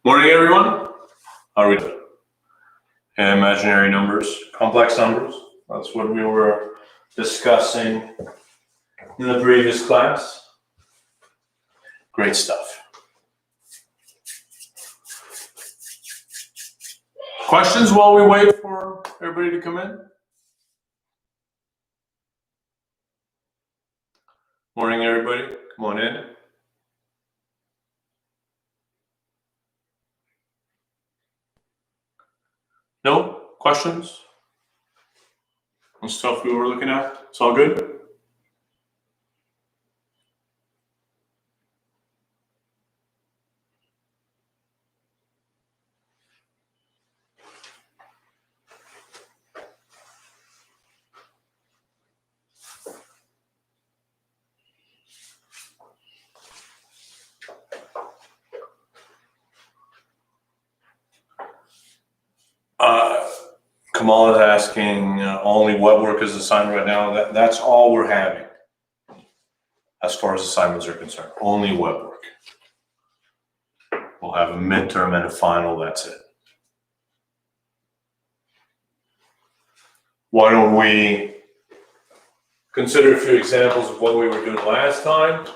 Morning, everyone. How are we doing? Imaginary numbers, complex numbers. That's what we were discussing in the previous class. Great stuff. Questions while we wait for everybody to come in? Morning, everybody. Come on in. No questions on stuff we were looking at? It's all good? Kamal is asking only what work is assigned right now. That's all we're having as far as assignments are concerned. Only web work. We'll have a midterm and a final, that's it. Why don't we consider a few examples of what we were doing last time?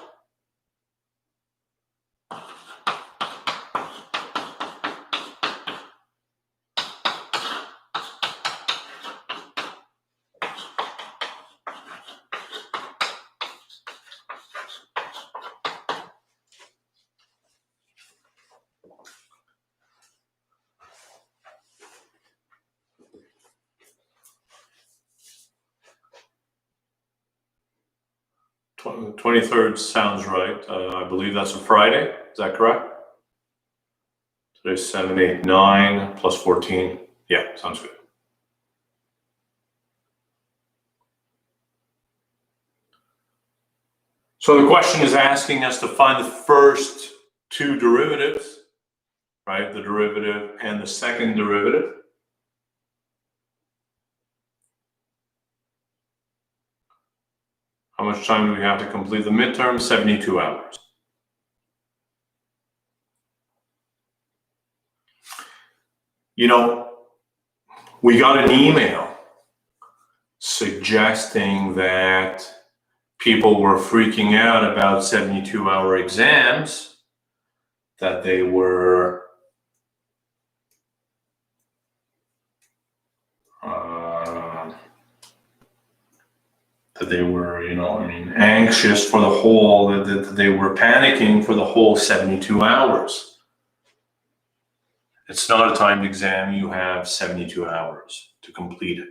The 23rd sounds right. I believe that's a Friday. Is that correct? Today's 7, 8, 9 plus 14. Yeah, sounds good. So the question is asking us to find the first two derivatives, right? The derivative and the second derivative. How much time do we have to complete the midterm? 72 hours. You know, we got an email suggesting that people were freaking out about 72-hour exams, that they were anxious for the whole, that they were panicking for the whole 72 hours. It's not a timed exam. You have 72 hours to complete it.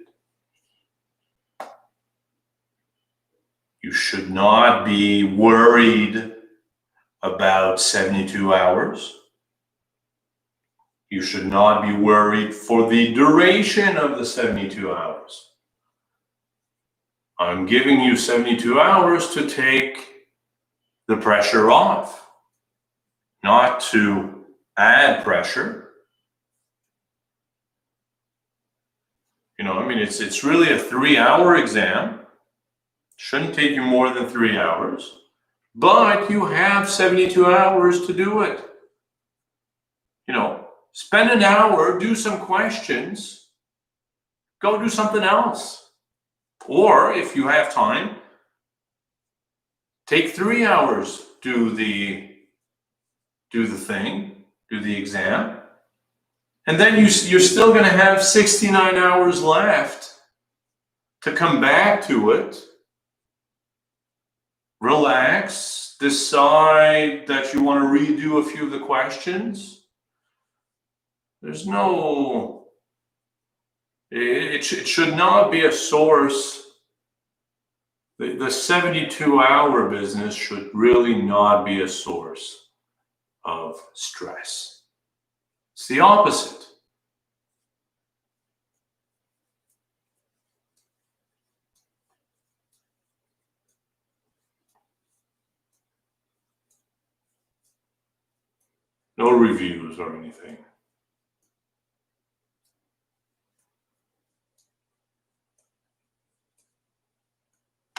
You should not be worried about 72 hours. You should not be worried for the duration of the 72 hours. I'm giving you 72 hours to take the pressure off, not to add pressure. You know, I mean, it's really a 3-hour exam. Shouldn't take you more than 3 hours, but you have 72 hours to do it. You know, spend an hour, do some questions, go do something else. Or if you have time, take 3 hours, do the exam, And then you're still going to have 69 hours left to come back to it. Relax, decide that you want to redo a few of the questions. There's no, it should not be a source. The 72-hour business should really not be a source of stress. It's the opposite. No reviews or anything.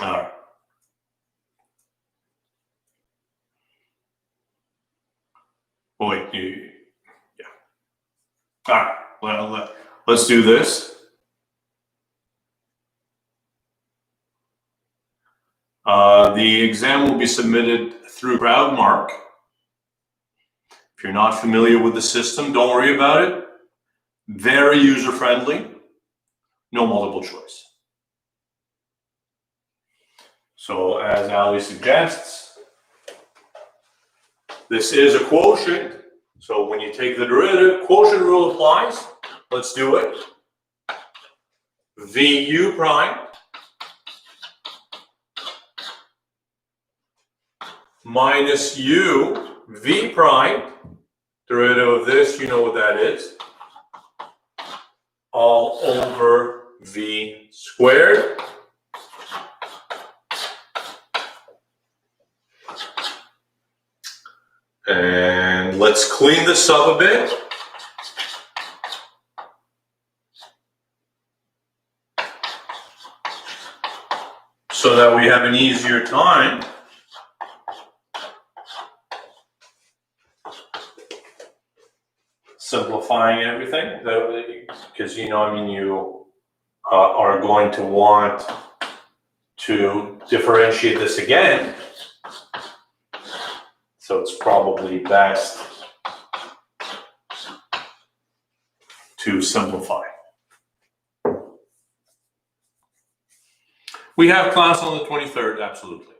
All right. Oh, wait, yeah. All right, well, let's do this. The exam will be submitted through Crowdmark. If you're not familiar with the system, don't worry about it. Very user-friendly, no multiple choice. So as Ali suggests, this is a quotient. So when you take the derivative, quotient rule applies. Let's do it. VU prime minus U V prime, derivative of this, you know what that is, all over V squared. And let's clean this up a bit. So that we have an easier time simplifying everything, because you are going to want to differentiate this again. So it's probably best to simplify. We have class on the 23rd, absolutely.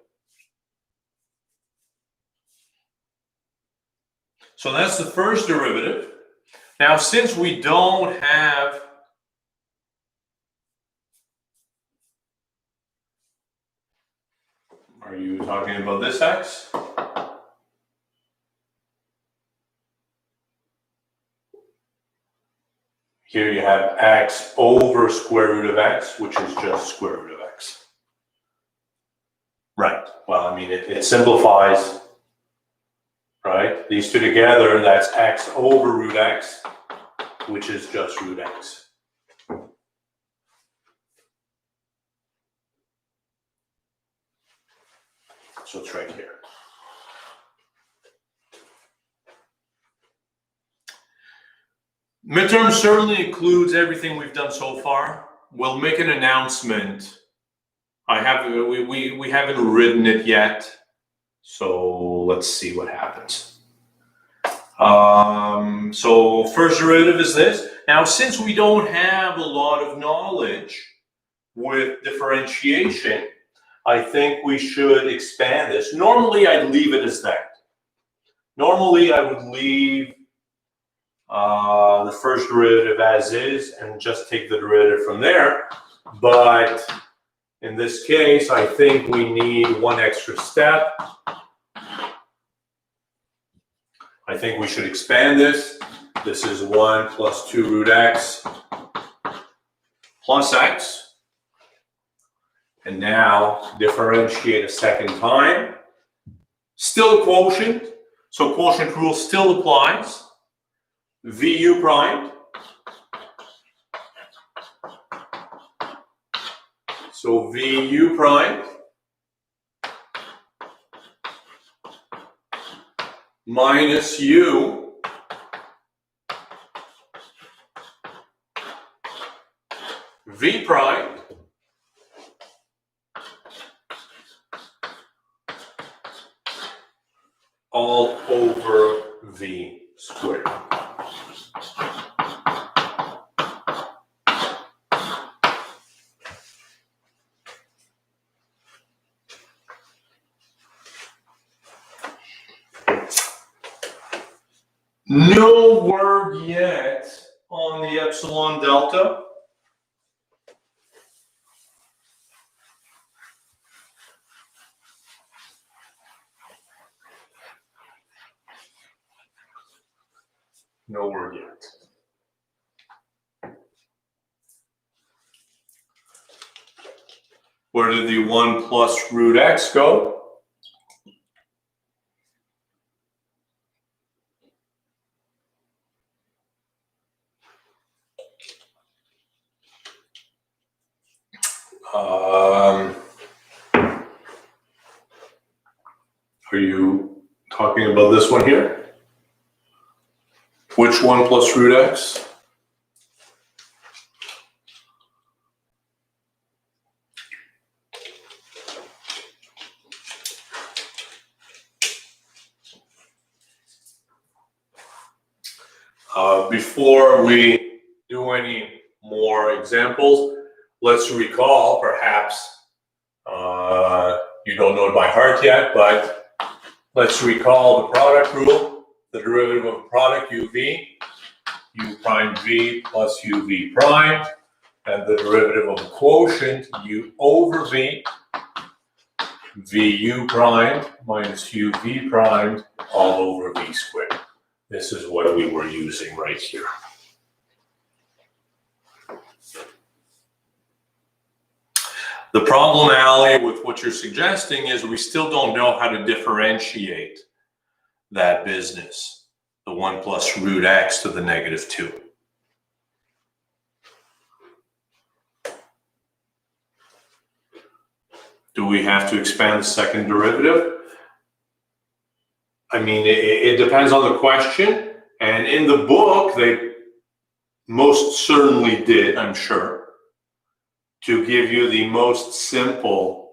So that's the first derivative. Now, since we don't have are you talking about this x? Here you have x over square root of x, which is just square root of x. Right. Well, I mean, it simplifies, right? These two together, that's x over root x, which is just root x. So it's right here. Midterm certainly includes everything we've done so far. We'll make an announcement. We haven't written it yet, so let's see what happens. So first derivative is this. Now, since we don't have a lot of knowledge with differentiation, I think we should expand this. Normally, I'd leave it as that. Normally, I would leave the first derivative as is and just take the derivative from there. But in this case, I think we need one extra step. I think we should expand this. This is 1 plus 2 root x plus x. And now differentiate a second time. Still a quotient, so quotient rule still applies. VU prime. So VU prime minus U V prime all over V squared. No word yet on the epsilon delta. No word yet. Where did the 1 plus root x go? Are you talking about this one here? Which 1 plus root x? Before we do any more examples, let's recall, perhaps you don't know it by heart yet, but let's recall the product rule, the derivative of a product uv, u prime v plus uv prime, and the derivative of a quotient u over v, vu prime minus uv prime all over v squared. This is what we were using right here. The problem, Ali, with what you're suggesting is we still don't know how to differentiate that business, the 1 plus root x to the negative 2. Do we have to expand the second derivative? I mean, it depends on the question, and in the book, they most certainly did, I'm sure, to give you the most simple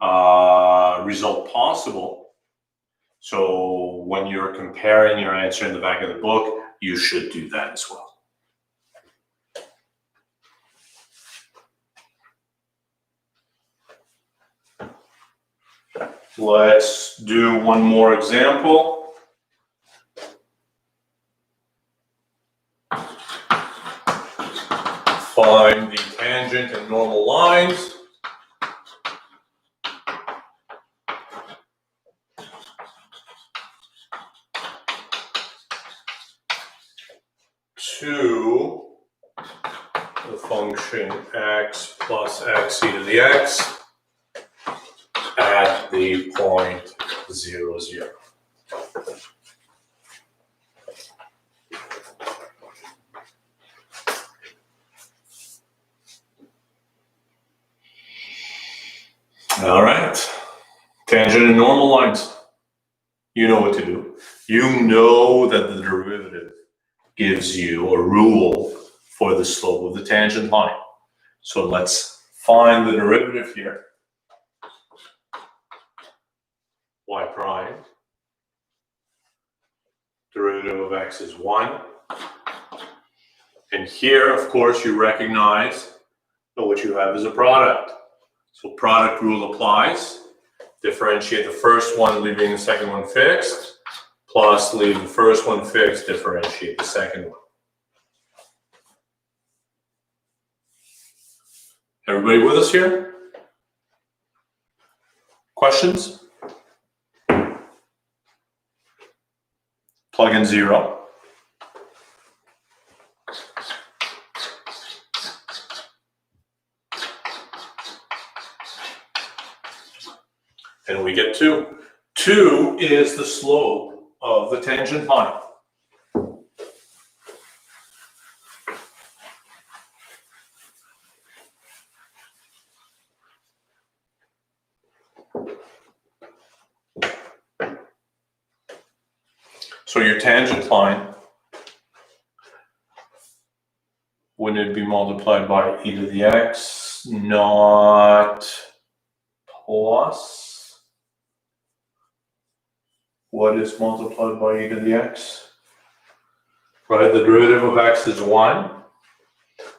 result possible. So when you're comparing your answer in the back of the book, you should do that as well. Let's do one more example. Find the tangent and normal lines. To the function x plus x e to the x at the point 0, 0. All right, tangent and normal lines. You know what to do. You know that the derivative gives you a rule for the slope of the tangent line. So let's find the derivative here. Y prime. Derivative of x is 1. And here, of course, you recognize that what you have is a product. So product rule applies. Differentiate the first one, leaving the second one fixed, plus leave the first one fixed, differentiate the second one. Everybody with us here? Questions? Plug in 0. And we get 2. 2 is the slope of the tangent line. So your tangent line, wouldn't it be multiplied by e to the x, not plus? What is multiplied by e to the x? Right, the derivative of x is 1.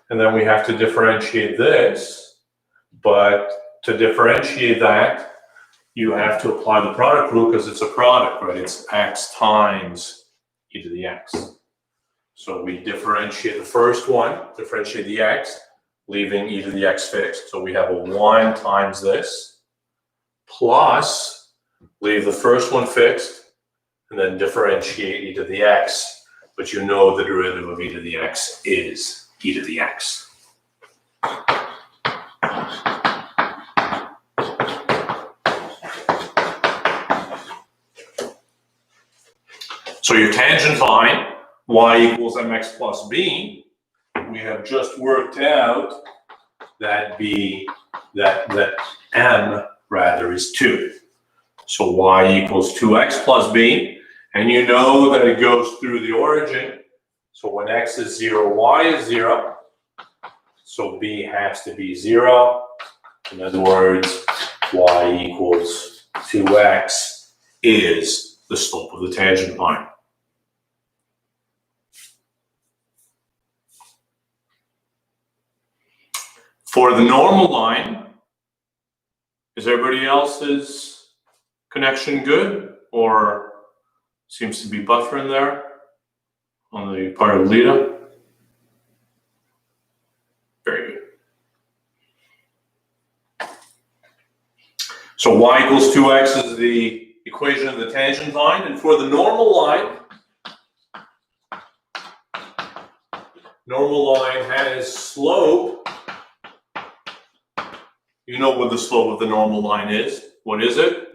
And then we have to differentiate this. But to differentiate that, you have to apply the product rule because it's a product, right? It's x times e to the x. So we differentiate the first one, differentiate the x, leaving e to the x fixed. So we have a 1 times this, plus leave the first one fixed, and then differentiate e to the x. But you know the derivative of e to the x is e to the x. So your tangent line, y equals mx plus b, we have just worked out that m rather is 2. So y equals 2x plus b, and you know that it goes through the origin. So when x is 0, y is 0. So b has to be 0. In other words, y equals 2x is the slope of the tangent line. For the normal line, is everybody else's connection good, or seems to be buffering there on the part of Lita? Very good. So y equals 2x is the equation of the tangent line, and for the normal line has slope. You know what the slope of the normal line is. What is it?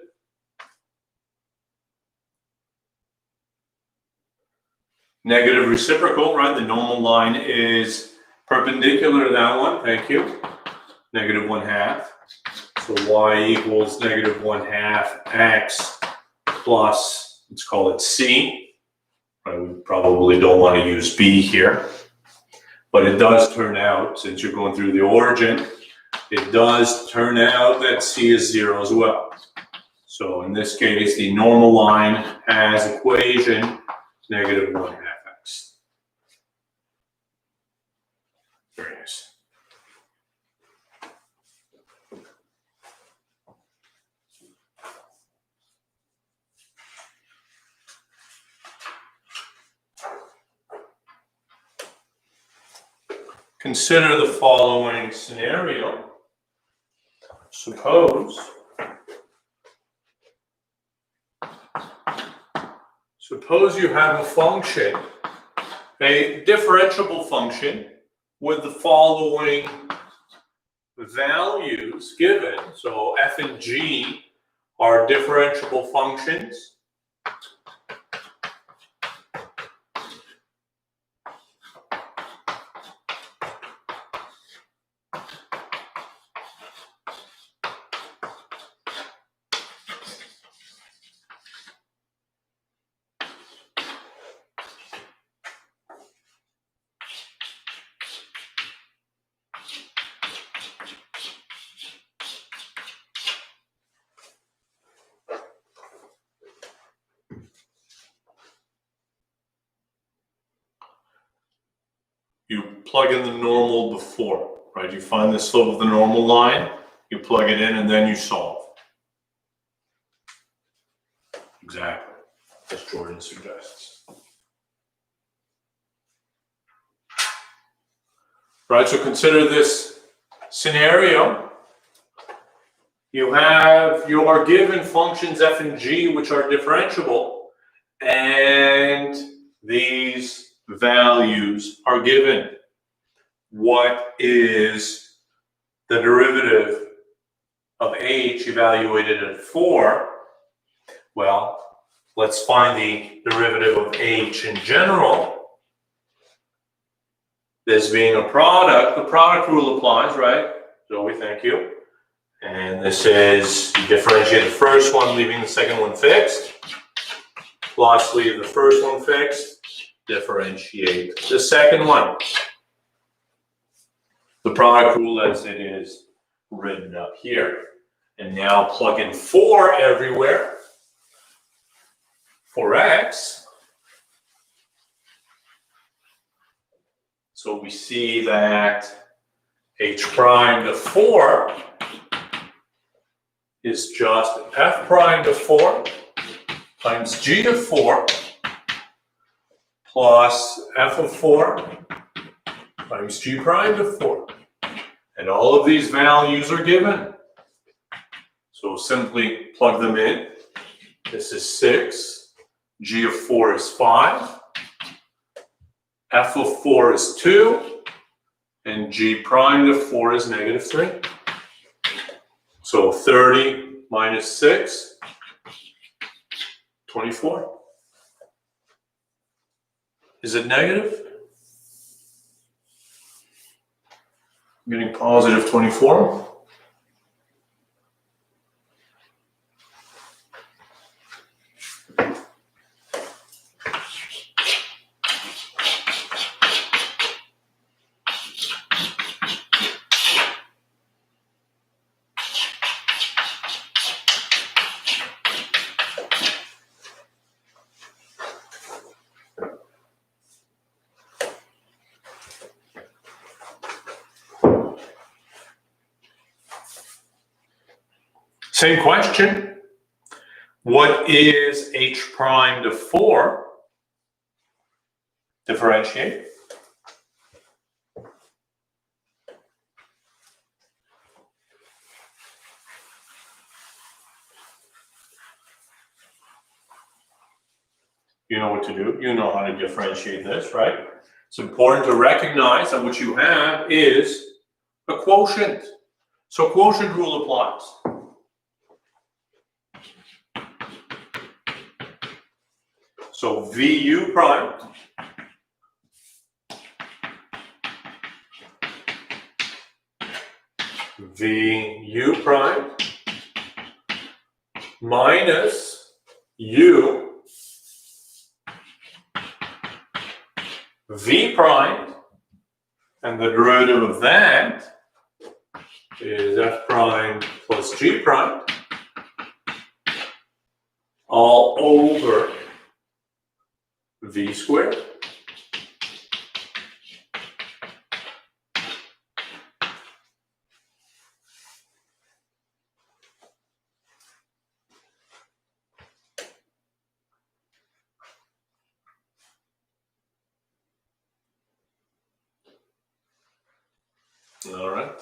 Negative reciprocal, right? The normal line is perpendicular to that one. Thank you. Negative 1/2. So y equals negative 1/2 x plus, let's call it c. Right? We probably don't want to use b here. But it does turn out, since you're going through the origin, it does turn out that c is 0 as well. So in this case, the normal line has equation negative 1/2 x. Very nice. Consider the following scenario. Suppose you have a function, a differentiable function with the following values given. So f and g are differentiable functions. You plug in the normal before, right? You find the slope of the normal line, you plug it in, and then you solve. Exactly, as Jordan suggests. Right, so consider this scenario. You are given functions f and g which are differentiable, and these values are given. What is the derivative of h evaluated at 4? Well, let's find the derivative of h in general. This being a product, the product rule applies, right? Zoe, thank you. And this is, you differentiate the first one, leaving the second one fixed. Plus, leave the first one fixed. Differentiate the second one. The product rule as it is written up here. And now plug in 4 everywhere for x. So we see that h prime to 4 is just f prime to 4 times g to 4 plus f of 4 times g prime of 4. And all of these values are given. So simply plug them in. This is 6. G of 4 is 5. F of 4 is 2. And g prime of 4 is negative 3. So 30 minus 6, 24. Is it negative? I'm getting positive 24. Same question. What is h prime of 4? Differentiate. You know what to do. You know how to differentiate this, right? It's important to recognize that what you have is a quotient. So quotient rule applies. So VU prime minus U V prime, and the derivative of that is F prime plus G prime all over V squared. All right.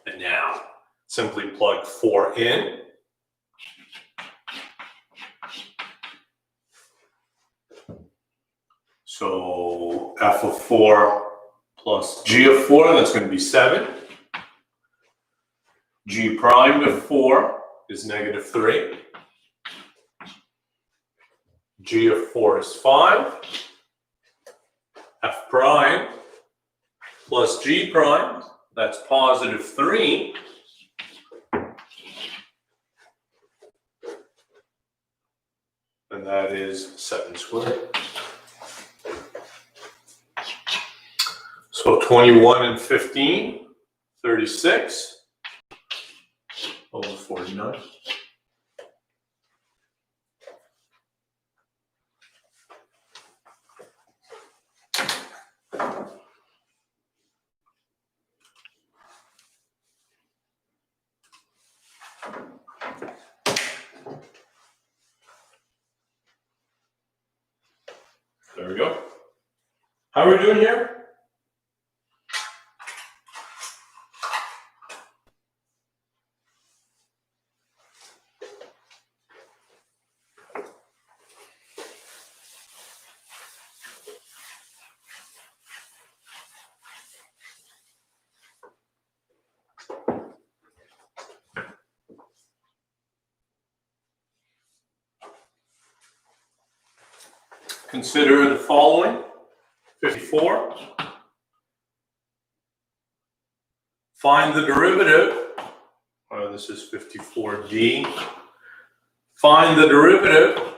And now, simply plug 4 in. So f of 4 plus g of 4, that's going to be 7. G prime of 4 is negative 3. G of 4 is 5. F prime plus G prime, that's positive 3. And that is 7 squared. So 21 and 15, 36 over 49. There we go. How are we doing here? Consider the following. 54. Find the derivative. This is 54D. Find the derivative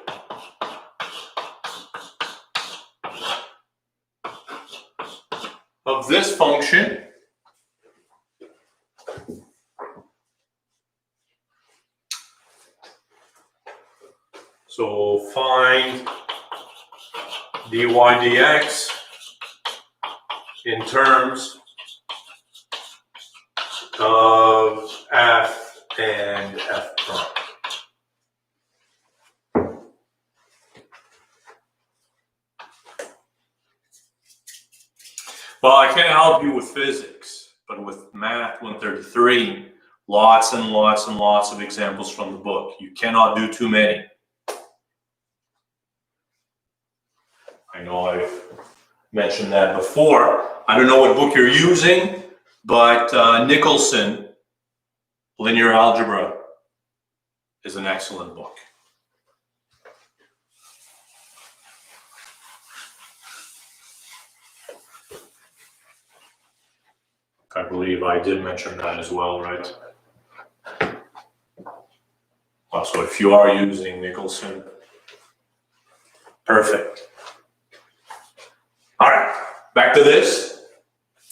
of this function so find dy dx in terms of f and f prime. Well, I can't help you with physics, but with Math 133, lots and lots and lots of examples from the book. You cannot do too many. I know I've mentioned that before. I don't know what book you're using, but Nicholson, Linear Algebra, is an excellent book. I believe I did mention that as well, right? Well, so if you are using Nicholson, perfect. All right, back to this.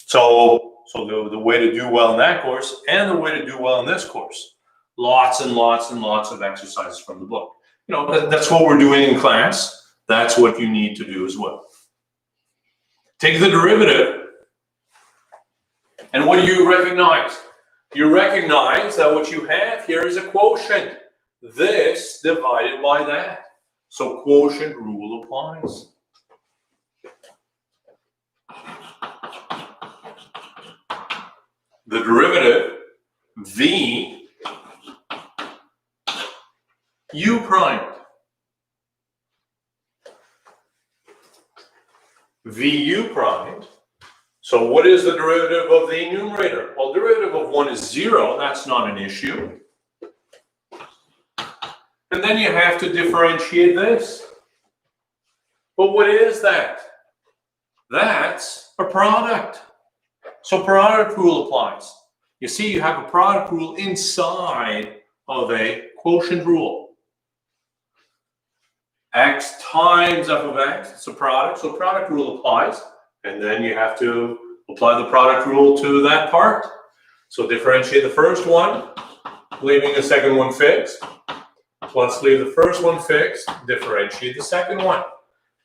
So the way to do well in that course and the way to do well in this course, lots and lots and lots of exercises from the book. You know, that's what we're doing in class. That's what you need to do as well. Take the derivative. And what do you recognize? You recognize that what you have here is a quotient. This divided by that. So quotient rule applies. The derivative, v u prime. vu prime. So what is the derivative of the numerator? Well, derivative of 1 is 0. That's not an issue. And then you have to differentiate this. But what is that? That's a product. So product rule applies. You see, you have a product rule inside of a quotient rule. X times f of x, it's a product, so product rule applies. And then you have to apply the product rule to that part. So differentiate the first one, leaving the second one fixed. Let's leave the first one fixed, differentiate the second one.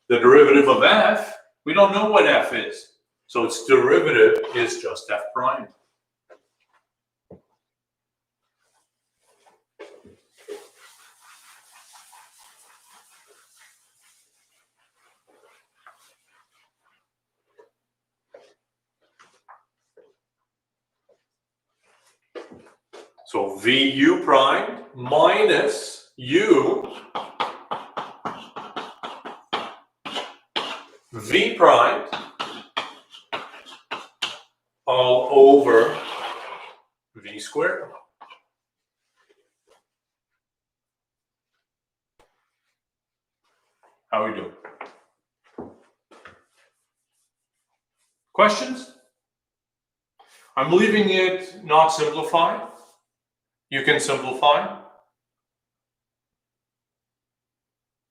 The derivative of f, we don't know what f is. So its derivative is just f prime. So vu prime minus u v prime all over v squared. How are we doing? Questions? I'm leaving it not simplified. You can simplify.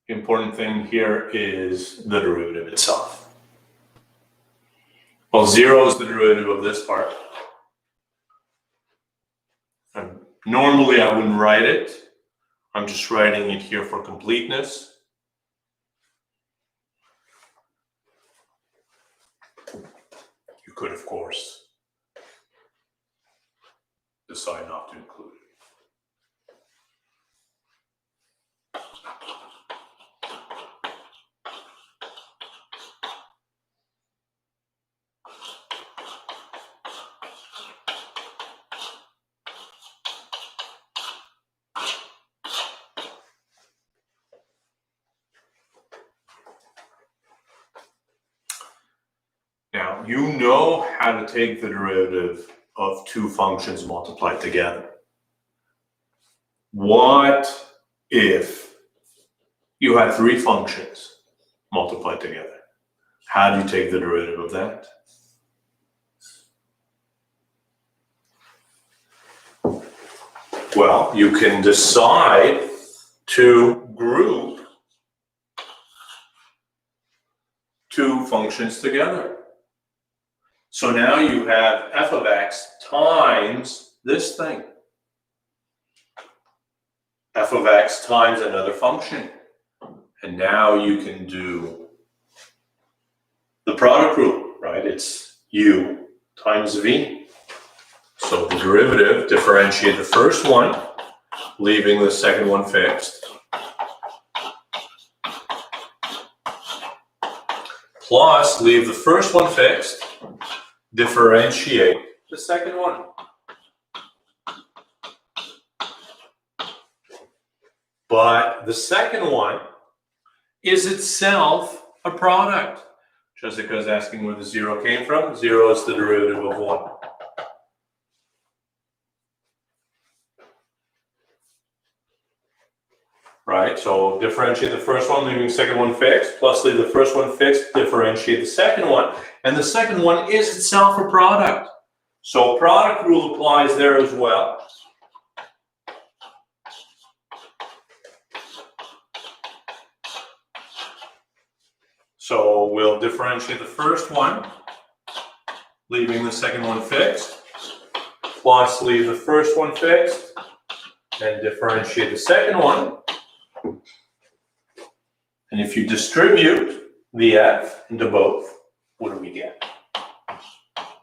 The important thing here is the derivative itself. Well, 0 is the derivative of this part. And normally I wouldn't write it. I'm just writing it here for completeness. You could, of course, decide not to include it. Now, you know how to take the derivative of two functions multiplied together. What if you had three functions multiplied together? How do you take the derivative of that? Well, you can decide to group two functions together. So now you have f of x times this thing. F of x times another function. And now you can do the product rule, right? It's u times v. So the derivative, differentiate the first one, leaving the second one fixed. Plus, leave the first one fixed, differentiate the second one. But the second one is itself a product. Jessica is asking where the 0 came from. 0 is the derivative of 1. Right, so differentiate the first one, leaving the second one fixed, plus leave the first one fixed, differentiate the second one, and the second one is itself a product. So product rule applies there as well. So we'll differentiate the first one, leaving the second one fixed, plus leave the first one fixed, and differentiate the second one. And if you distribute the f into both, what do we get?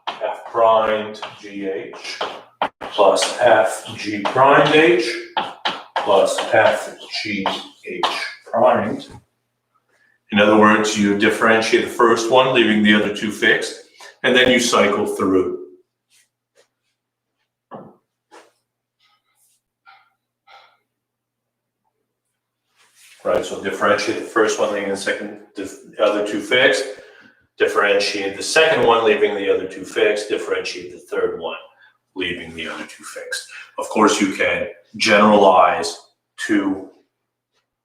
F primed gh plus f g primed h plus f g h primed. In other words, you differentiate the first one, leaving the other two fixed, and then you cycle through. Right, so differentiate the first one, leaving the other two fixed. Differentiate the second one, leaving the other two fixed. Differentiate the third one, leaving the other two fixed. Of course, you can generalize to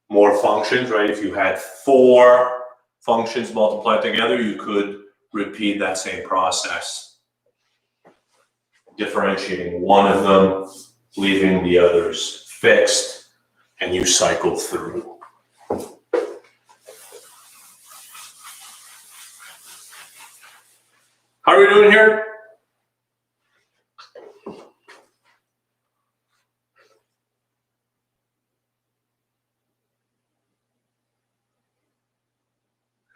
more functions, right? If you had 4 functions multiplied together, you could repeat that same process. Differentiating one of them, leaving the others fixed, and you cycle through. How are we doing here?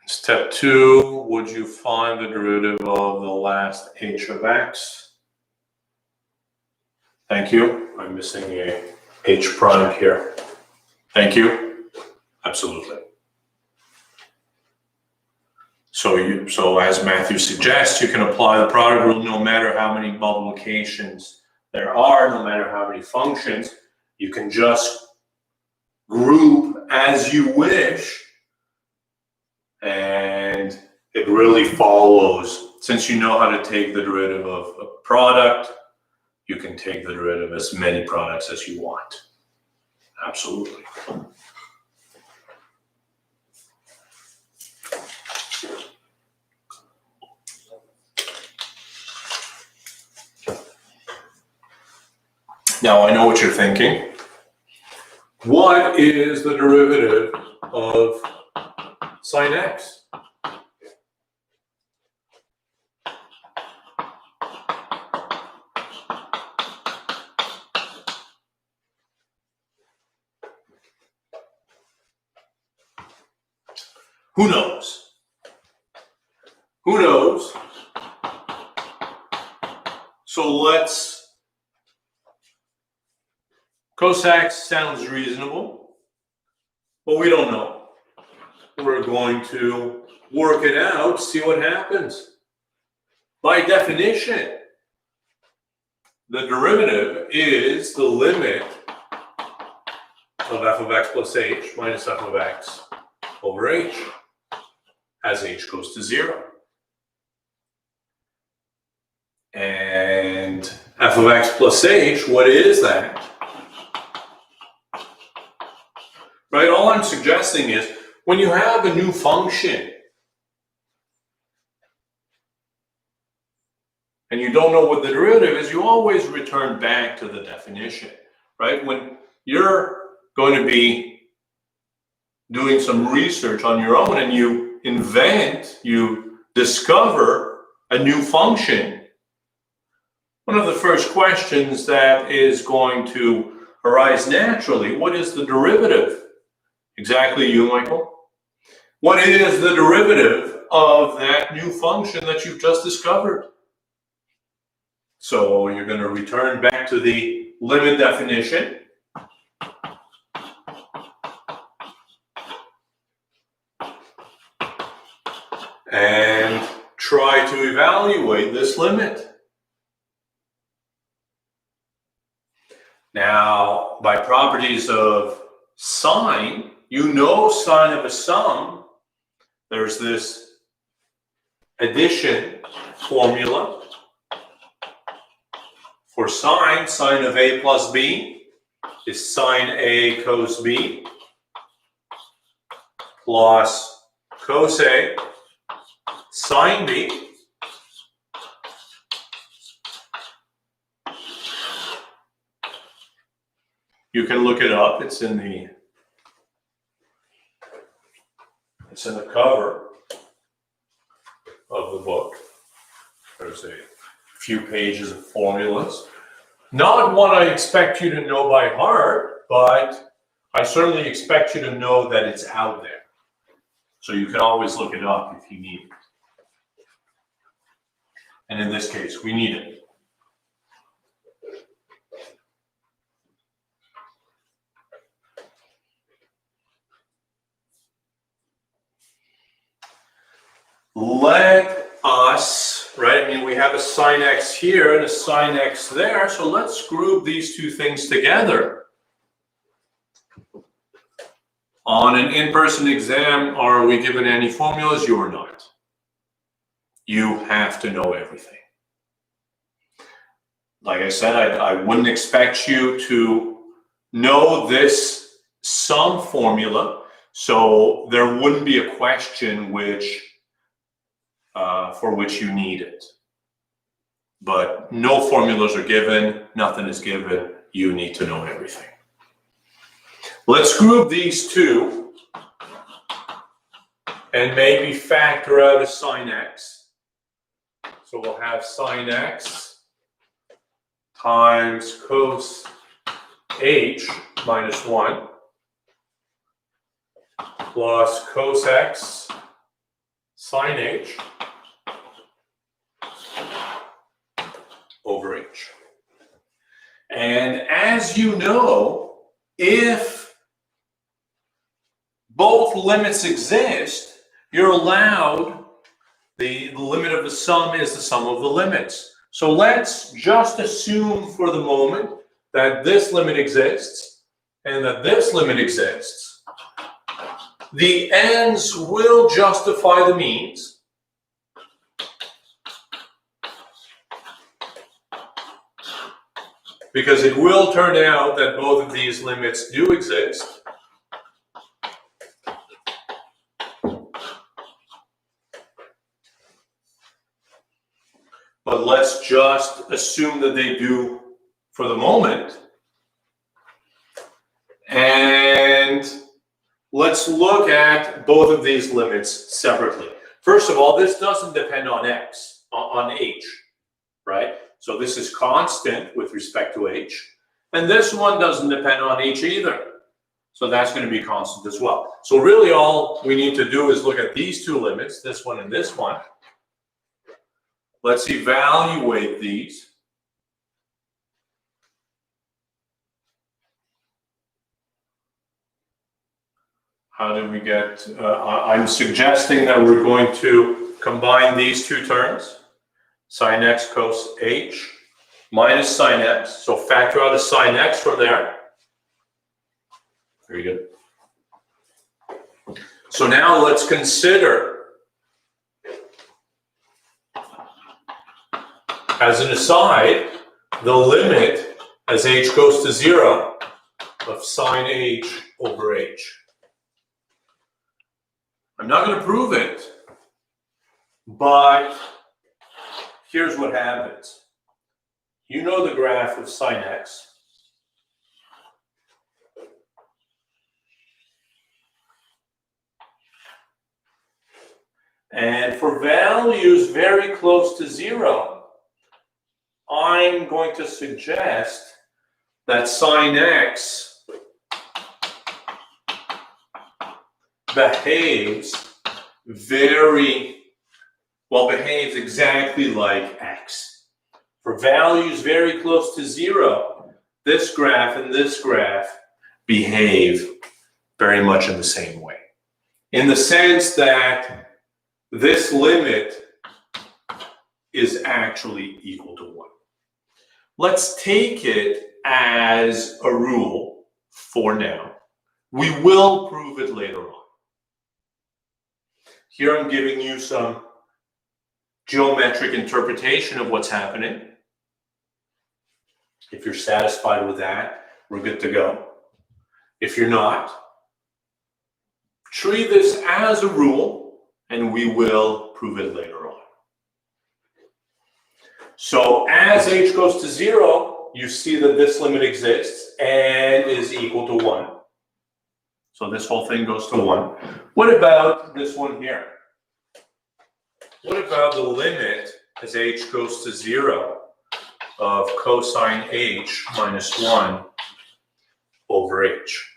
Step 2, would you find the derivative of the last h of x? Thank you. I'm missing a h prime here. Thank you. Absolutely. So as Matthew suggests, you can apply the product rule no matter how many multiplications there are, no matter how many functions. You can just group as you wish, and it really follows. Since you know how to take the derivative of a product, you can take the derivative of as many products as you want. Absolutely. Now I know what you're thinking. What is the derivative of sine x? Who knows? Who knows? So let's. Cos x sounds reasonable, but we don't know. We're going to work it out, see what happens. By definition, the derivative is the limit of f of x plus h minus f of x over h as h goes to 0. And f of x plus h, what is that? Right, all I'm suggesting is when you have a new function and you don't know what the derivative is, you always return back to the definition, right? When you're going to be doing some research on your own and you discover a new function, one of the first questions that is going to arise naturally, what is the derivative? Exactly, you, Michael. What is the derivative of that new function that you've just discovered? So you're going to return back to the limit definition. And try to evaluate this limit. Now, by properties of sine, you know sine of a sum. There's this addition formula for sine. Sine of a plus b is sine a cos b plus cos a sine b. You can look it up. It's in the cover of the book. There's a few pages of formulas. Not one I expect you to know by heart, but I certainly expect you to know that it's out there. So you can always look it up if you need it. And in this case, we need it. Let us, right, I mean, we have a sine x here and a sine x there, so let's group these two things together. On an in-person exam, are we given any formulas? You are not. You have to know everything. Like I said, I wouldn't expect you to know this sum formula, so there wouldn't be a question for which you need it. But no formulas are given, nothing is given, you need to know everything. Let's group these two and maybe factor out a sine x. So we'll have sine x times cos h minus 1 plus cos x sine h over h. And as you know, if both limits exist, you're allowed, the limit of the sum is the sum of the limits. So let's just assume for the moment that this limit exists and that this limit exists. The ends will justify the means. Because it will turn out that both of these limits do exist. But let's just assume that they do for the moment. And let's look at both of these limits separately. First of all, this doesn't depend on x, on h, right? So this is constant with respect to h. And this one doesn't depend on h either. So that's going to be constant as well. So really all we need to do is look at these two limits, this one and this one. Let's evaluate these. How do we get, I'm suggesting that we're going to combine these two terms. Sine x cos h minus sine x. So factor out a sine x from there. Very good. So now let's consider, as an aside, the limit as h goes to 0 of sine h over h. I'm not going to prove it, but here's what happens. You know the graph of sine x. And for values very close to 0, I'm going to suggest that sine x behaves behaves exactly like x. for values very close to 0, this graph and this graph behave very much in the same way. In the sense that this limit is actually equal to 1. Let's take it as a rule for now. We will prove it later on. Here I'm giving you some geometric interpretation of what's happening. If you're satisfied with that, we're good to go. If you're not, treat this as a rule and we will prove it later on. So as h goes to 0, you see that this limit exists and is equal to 1. So this whole thing goes to 1. What about this one here? What about the limit as h goes to 0 of cosine h minus 1 over h?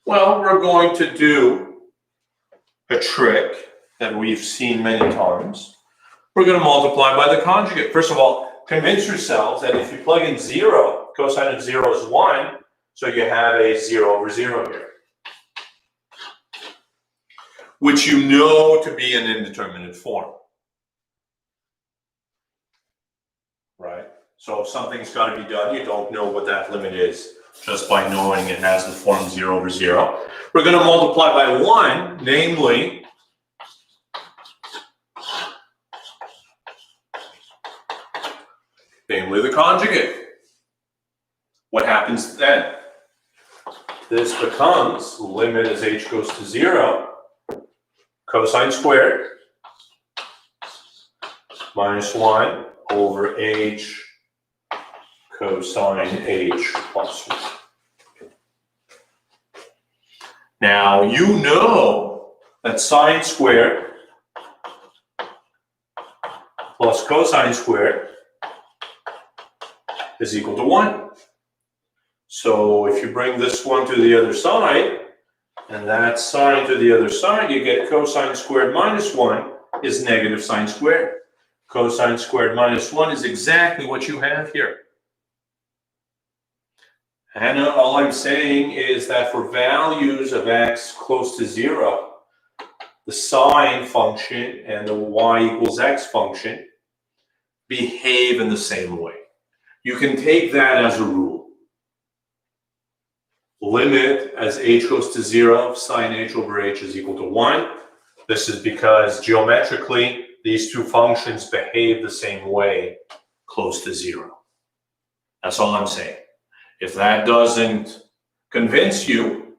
Well, we're going to do a trick that we've seen many times. We're going to multiply by the conjugate. First of all, convince yourselves that if you plug in 0, cosine of 0 is 1, so you have a 0 over 0 here, which you know to be an indeterminate form, right? So if something's got to be done, you don't know what that limit is just by knowing it has the form 0 over 0. We're going to multiply by 1, namely the conjugate. What happens then? This becomes limit as h goes to 0, cosine squared minus 1 over h cosine h plus 1. Now you know that sine squared plus cosine squared is equal to 1. So if you bring this one to the other side, and that sine to the other side, you get cosine squared minus 1 is negative sine squared. Cosine squared minus 1 is exactly what you have here. And all I'm saying is that for values of x close to 0, the sine function and the y equals x function behave in the same way. You can take that as a rule. Limit as h goes to 0, sine h over h is equal to 1. This is because geometrically, these two functions behave the same way close to 0. That's all I'm saying. If that doesn't convince you,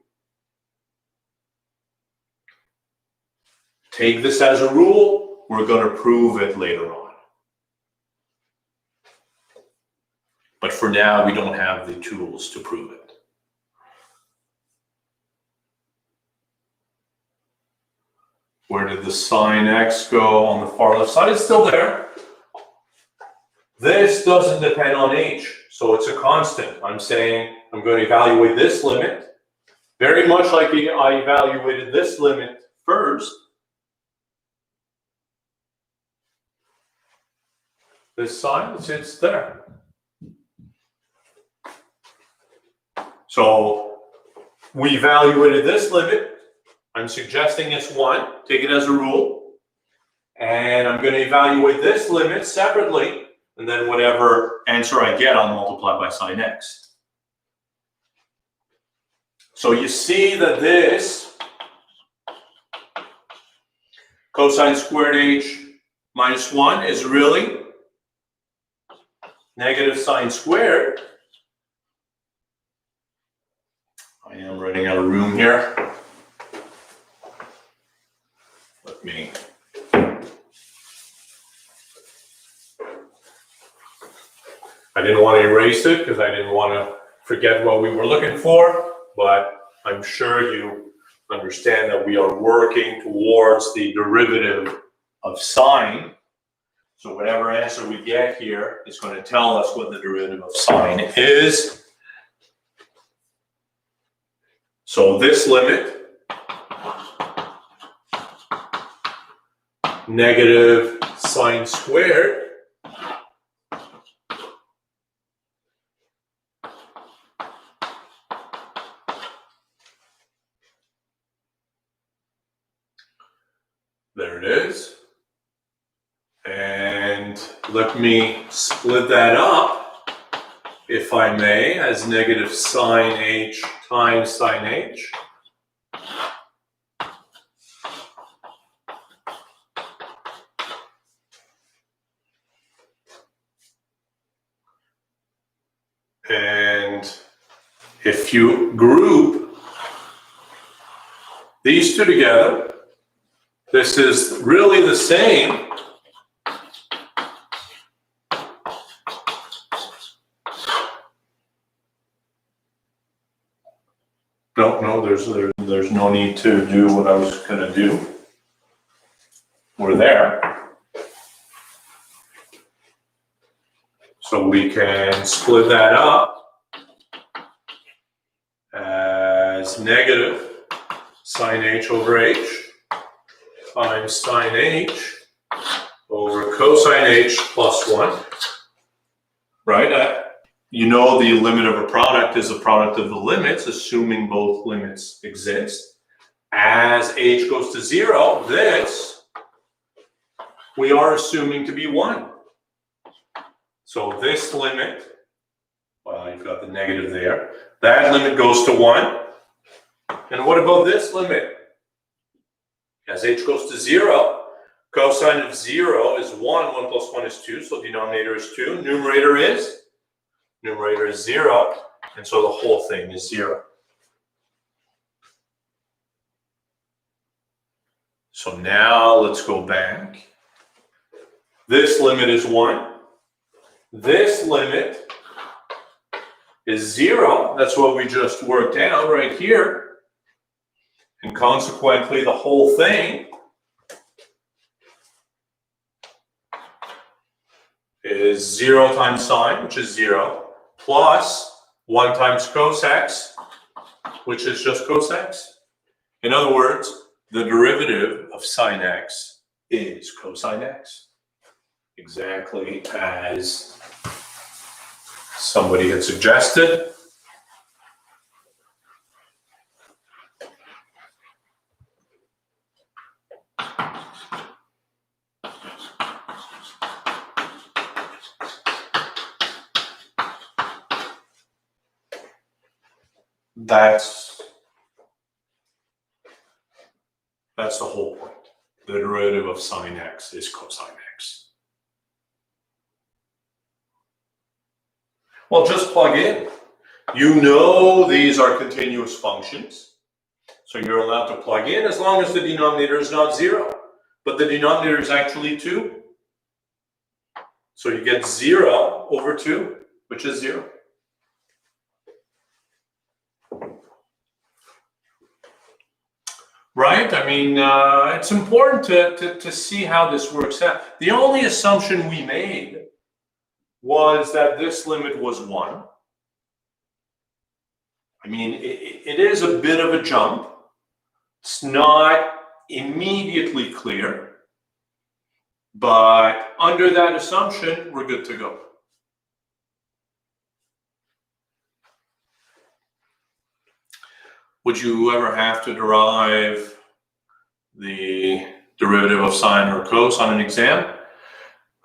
take this as a rule. We're going to prove it later on. But for now, we don't have the tools to prove it. Where did the sine x go on the far left side? It's still there. This doesn't depend on h, so it's a constant. I'm saying I'm going to evaluate this limit very much like I evaluated this limit first. This sine sits there. So we evaluated this limit. I'm suggesting it's 1. Take it as a rule. And I'm going to evaluate this limit separately. And then whatever answer I get, I'll multiply by sine x. So you see that this cosine squared h minus 1 is really negative sine squared. I am running out of room here. Let me. I didn't want to erase it because I didn't want to forget what we were looking for, but I'm sure you understand that we are working towards the derivative of sine. So whatever answer we get here is going to tell us what the derivative of sine is. So this limit, negative sine squared There it is. And let me split that up, if I may, as negative sine h times sine h. And if you group these two together, this is really the same No, there's no need to do what I was going to do. We're there. So we can split that up as negative sine h over h times sine h over cosine h plus 1. Right? You know the limit of a product is the product of the limits, assuming both limits exist. As h goes to 0, this we are assuming to be 1. So this limit, well, you've got the negative there. That limit goes to 1. And what about this limit? As h goes to 0, cosine of 0 is 1. 1 plus 1 is 2, so denominator is 2. Numerator is 0, and so the whole thing is 0. So now let's go back. This limit is 1. This limit is 0. That's what we just worked out right here. And consequently, the whole thing is 0 times sine, which is 0, plus 1 times cos x, which is just cos x. In other words, the derivative of sine x is cosine x. Exactly as somebody had suggested. That's the whole point. The derivative of sine x is cosine x. Well, just plug in. You know these are continuous functions, so you're allowed to plug in as long as the denominator is not 0. But the denominator is actually 2. So you get 0 over 2, which is 0. Right? I mean, it's important to see how this works out. The only assumption we made was that this limit was 1. I mean, it is a bit of a jump. It's not immediately clear. But under that assumption, we're good to go. Would you ever have to derive the derivative of sine or cos on an exam?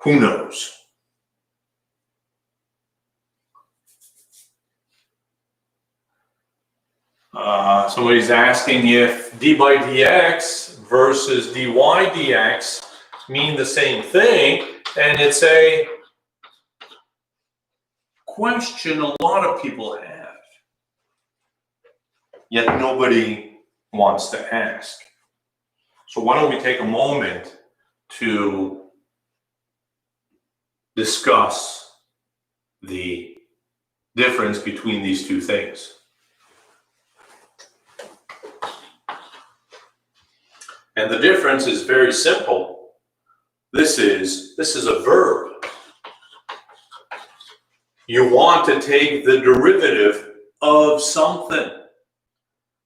Who knows? Somebody's asking if d by dx versus dy dx mean the same thing, and it's a question a lot of people have, yet nobody wants to ask. So why don't we take a moment to discuss the difference between these two things. And the difference is very simple. This is a verb. You want to take the derivative of something,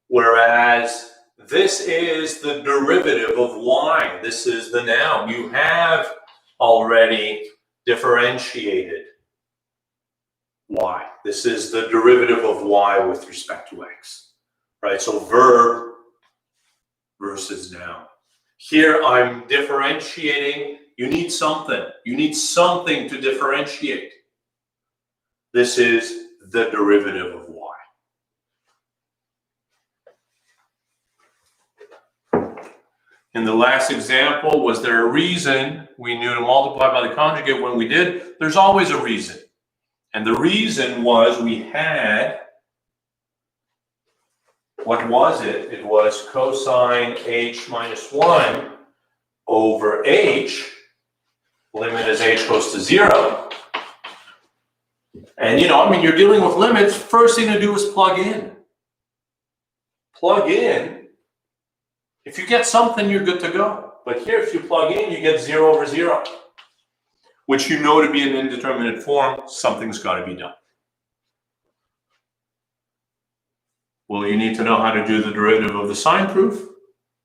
whereas this is the derivative of y. This is the noun. You have already differentiated y. This is the derivative of y with respect to x, right? So verb versus noun. Here I'm differentiating. You need something. You need something to differentiate. This is the derivative of y. In the last example, was there a reason we knew to multiply by the conjugate when we did? There's always a reason. And the reason was we had, what was it? It was cosine h minus 1 over h, limit as h goes to 0. And you're dealing with limits, first thing to do is plug in. Plug in. If you get something, you're good to go. But here, if you plug in, you get 0 over 0, which you know to be an indeterminate form. Something's got to be done. Well, you need to know how to do the derivative of the sine proof?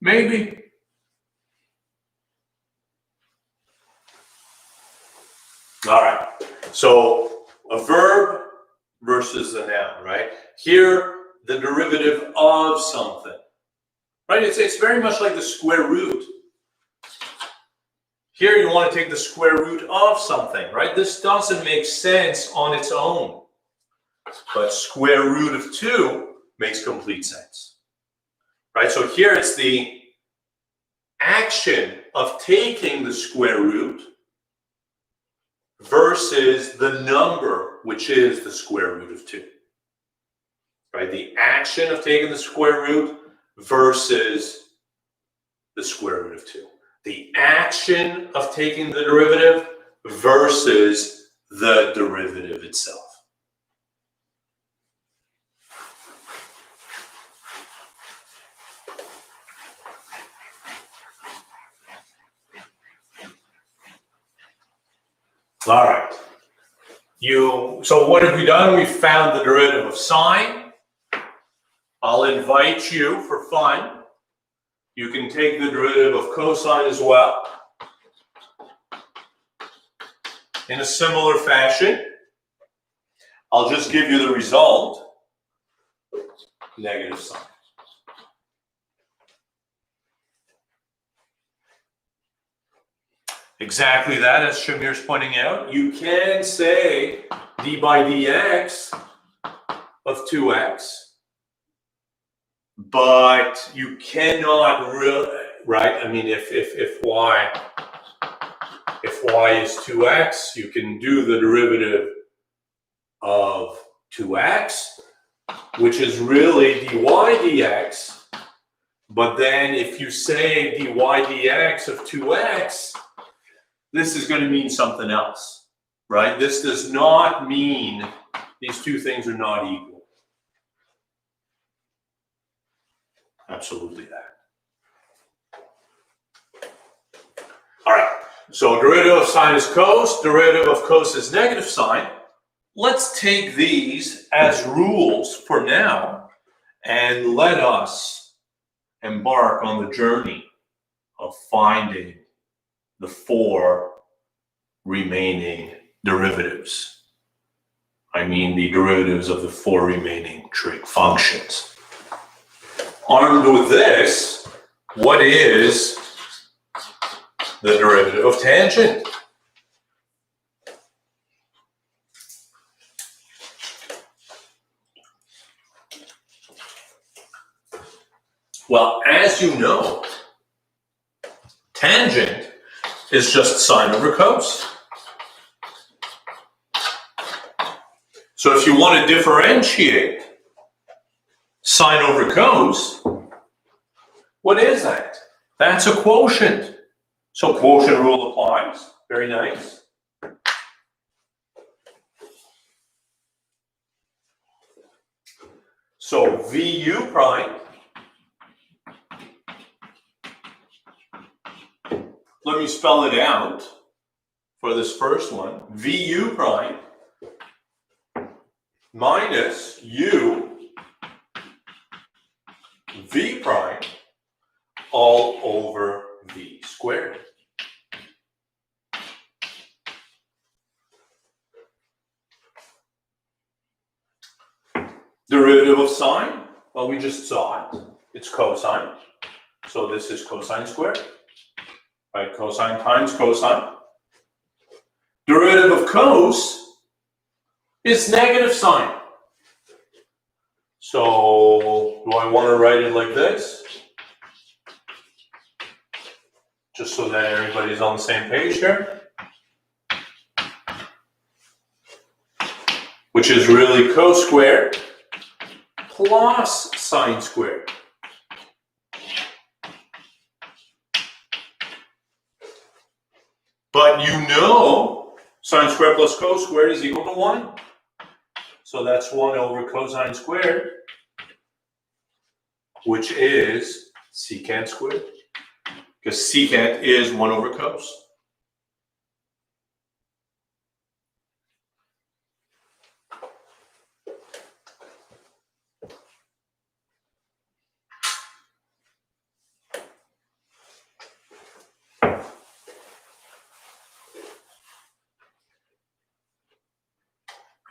Maybe. All right. So a verb versus a noun, right? Here, the derivative of something. Right? It's very much like the square root. Here you want to take the square root of something, right? This doesn't make sense on its own. But square root of 2 makes complete sense. Right? So here it's the action of taking the square root versus the number, which is the square root of 2. Right? The action of taking the square root versus the square root of 2. The action of taking the derivative versus the derivative itself. All right. So what have we done? We found the derivative of sine. I'll invite you for fun. You can take the derivative of cosine as well. In a similar fashion, I'll just give you the result, negative sine. Exactly that, as Shamir's pointing out. You can say d by dx of 2x, but you cannot really, right? I mean, if y is 2x, you can do the derivative of 2x, which is really dy dx. But then if you say dy dx of 2x, this is going to mean something else, right? This does not mean these two things are not equal. Absolutely that. All right, so derivative of sine is cos, derivative of cos is negative sine. Let's take these as rules for now and let us embark on the journey of finding the 4 remaining derivatives. I mean the derivatives of the 4 remaining trig functions. Armed with this, what is the derivative of tangent? Well, as you know, tangent is just sine over cos. So if you want to differentiate sine over cos, what is that? That's a quotient. So quotient rule applies. Very nice. So VU prime, let me spell it out for this first one. VU prime minus U V prime all over V squared. Derivative of sine, well, we just saw it. It's cosine. So this is cosine squared. right? Cosine times cosine. Derivative of cos is negative sine. So do I want to write it like this? Just so that everybody's on the same page here. Which is really cos squared plus sine squared. But you know sine squared plus cos squared is equal to 1. So that's 1 over cosine squared, which is secant squared. Because secant is 1 over cos.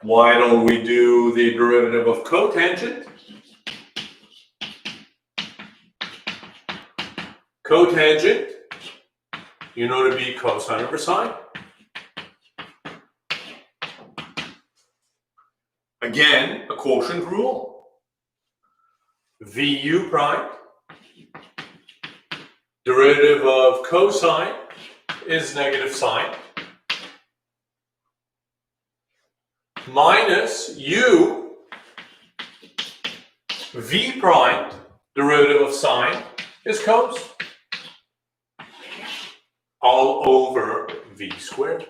Why don't we do the derivative of cotangent? Cotangent, you know to be cosine over sine. Again, a quotient rule. VU prime, derivative of cosine is negative sine, minus u v prime, derivative of sine is cos, all over v squared.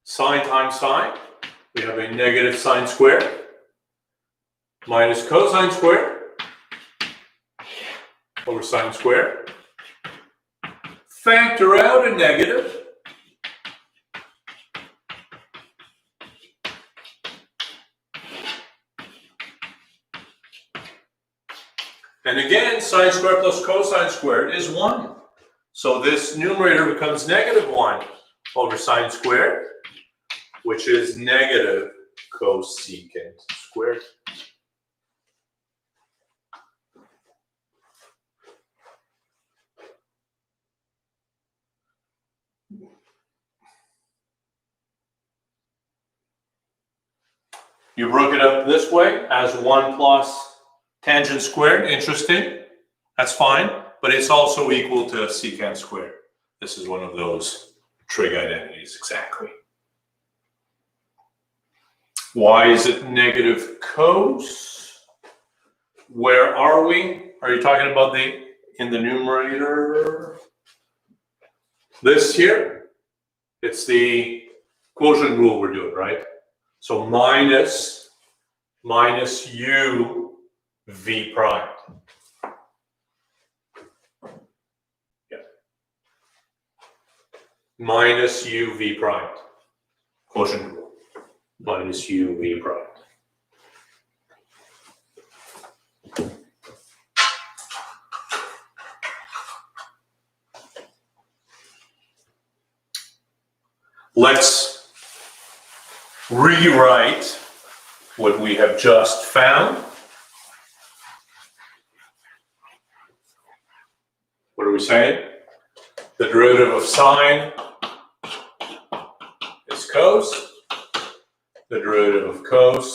Sine times sine, we have a negative sine squared, minus cosine squared over sine squared. Factor out a negative. And again, sine squared plus cosine squared is 1. So this numerator becomes negative 1 over sine squared, which is negative cosecant squared. You broke it up this way as 1 plus tangent squared. Interesting. That's fine. But it's also equal to secant squared. This is one of those trig identities, exactly. Why is it negative cos? Where are we? Are you talking about in the numerator? This here? It's the quotient rule we're doing, right? So minus u v prime. Yeah. Minus u v prime. Quotient rule. Minus u v prime. Let's rewrite what we have just found. What are we saying? The derivative of sine is cos. The derivative of cos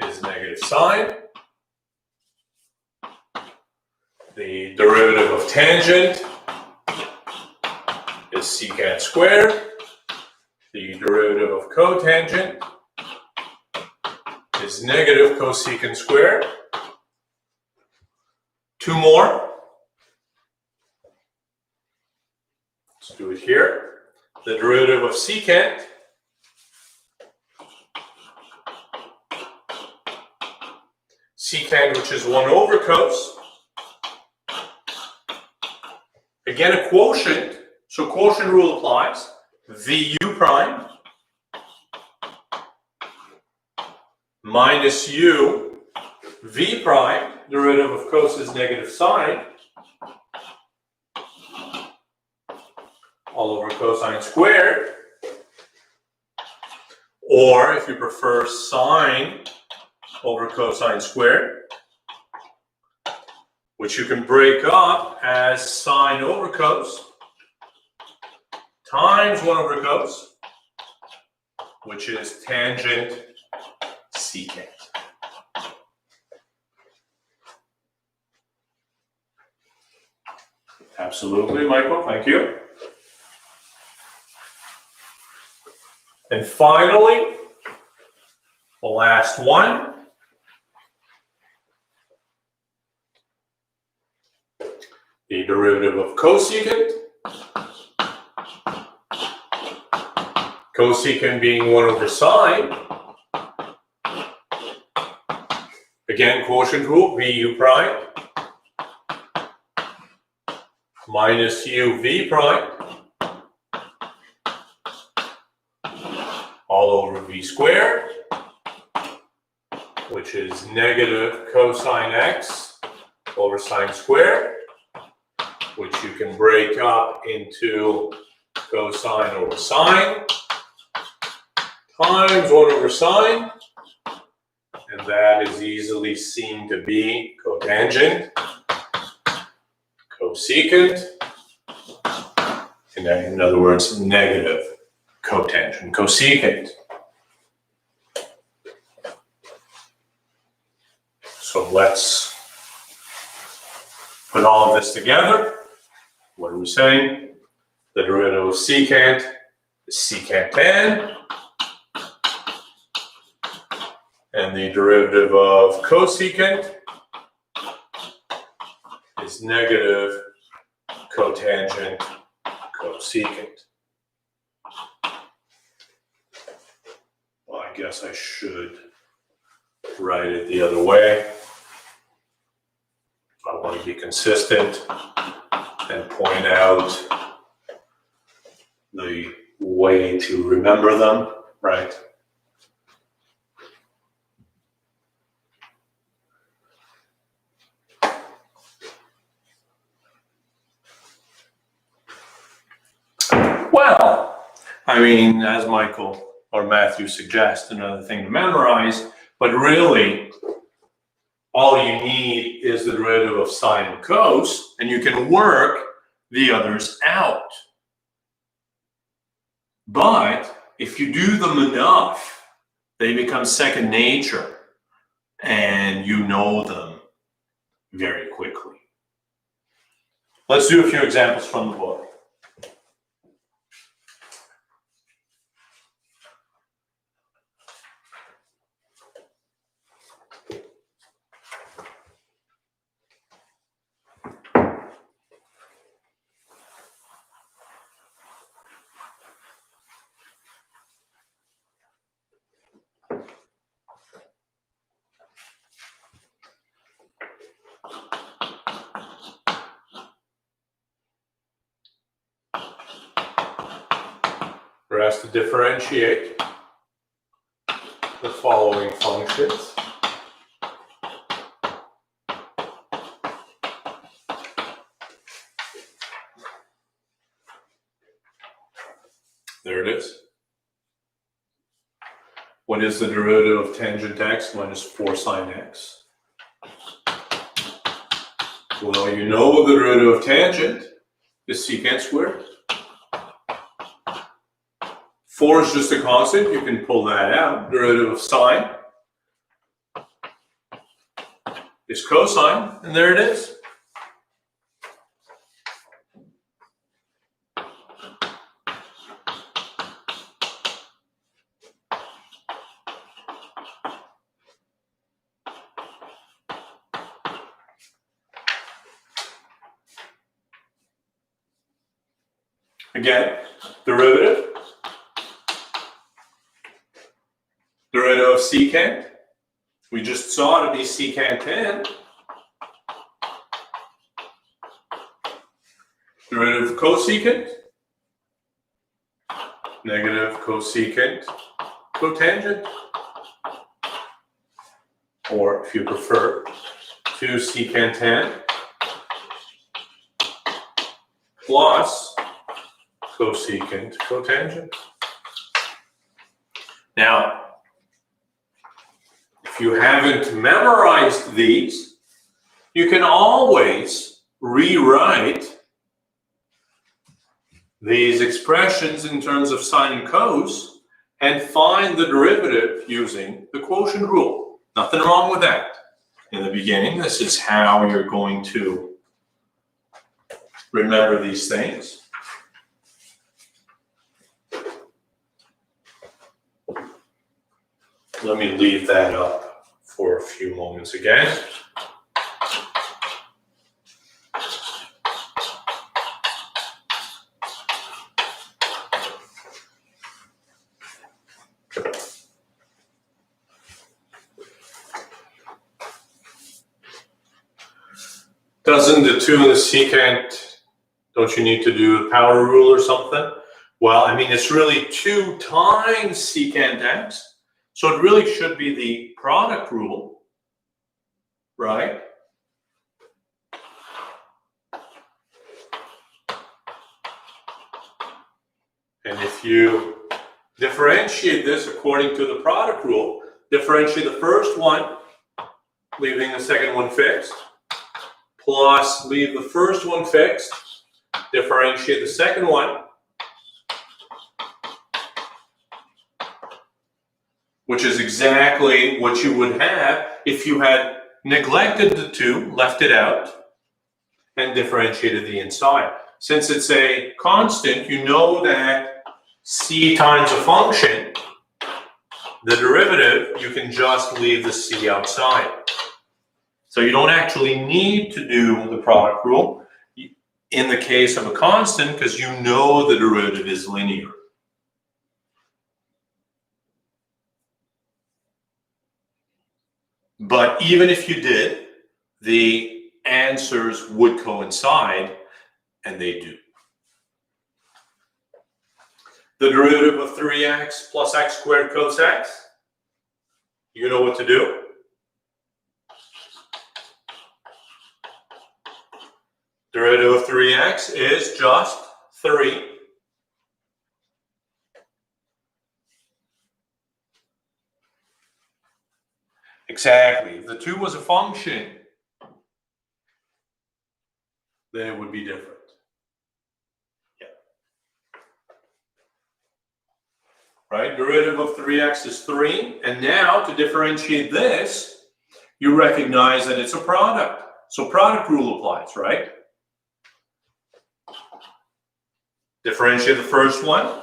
is negative sine. The derivative of tangent is secant squared. The derivative of cotangent is negative cosecant squared. 2 more. Let's do it here. The derivative of secant which is 1 over cos. Again, a quotient, so quotient rule applies. VU prime minus u v prime, derivative of cos is negative sine, all over cosine squared, or if you prefer, sine over cosine squared. which you can break up as sine over cos times 1 over cos, which is tangent secant. Absolutely, Michael, thank you. And finally, the last one. The derivative of cosecant. Cosecant being 1 over sine. Again, quotient rule, VU prime minus UV prime all over V squared, which is negative cosine x over sine squared, which you can break up into cosine over sine times 1 over sine, and that is easily seen to be cotangent, cosecant, and in other words, negative cotangent, cosecant. So let's put all of this together. What are we saying? The derivative of secant is secant tan, and the derivative of cosecant is negative cotangent cosecant. Well, I guess I should write it the other way. I want to be consistent and point out the way to remember them, right? Well, I mean, as Michael or Matthew suggest, another thing to memorize, but really, all you need is the derivative of sine and cos, and you can work the others out. But if you do them enough, they become second nature, and you know them very quickly. Let's do a few examples from the book. We're asked to differentiate the following functions. There it is. What is the derivative of tangent x minus 4 sine x? Well, you know the derivative of tangent is secant squared. 4 is just a constant, you can pull that out. Derivative of sine is cosine, and there it is. Again, derivative of secant, we just saw to be secant tan. Derivative of cosecant, negative cosecant cotangent, or if you prefer, 2 secant tan plus cosecant cotangent. Now, if you haven't memorized these, you can always rewrite these expressions in terms of sine and cos and find the derivative using the quotient rule. Nothing wrong with that. In the beginning, this is how you're going to remember these things. Let me leave that up for a few moments again. Doesn't the 2 and the secant, don't you need to do the power rule or something? Well, I mean, it's really 2 times secant x. So it really should be the product rule, right? And if you differentiate this according to the product rule, differentiate the first one, leaving the second one fixed, plus leave the first one fixed, differentiate the second one, which is exactly what you would have if you had neglected the 2, left it out, and differentiated the inside. Since it's a constant, you know that c times a function, the derivative, you can just leave the c outside. So you don't actually need to do the product rule in the case of a constant because you know the derivative is linear. But even if you did, the answers would coincide, and they do. The derivative of 3x plus x squared cos x, you know what to do. Derivative of 3x is just 3. Exactly. If the 2 was a function, then it would be different. Yeah. Right? Derivative of 3x is 3. And now to differentiate this, you recognize that it's a product. So product rule applies, right? Differentiate the first one,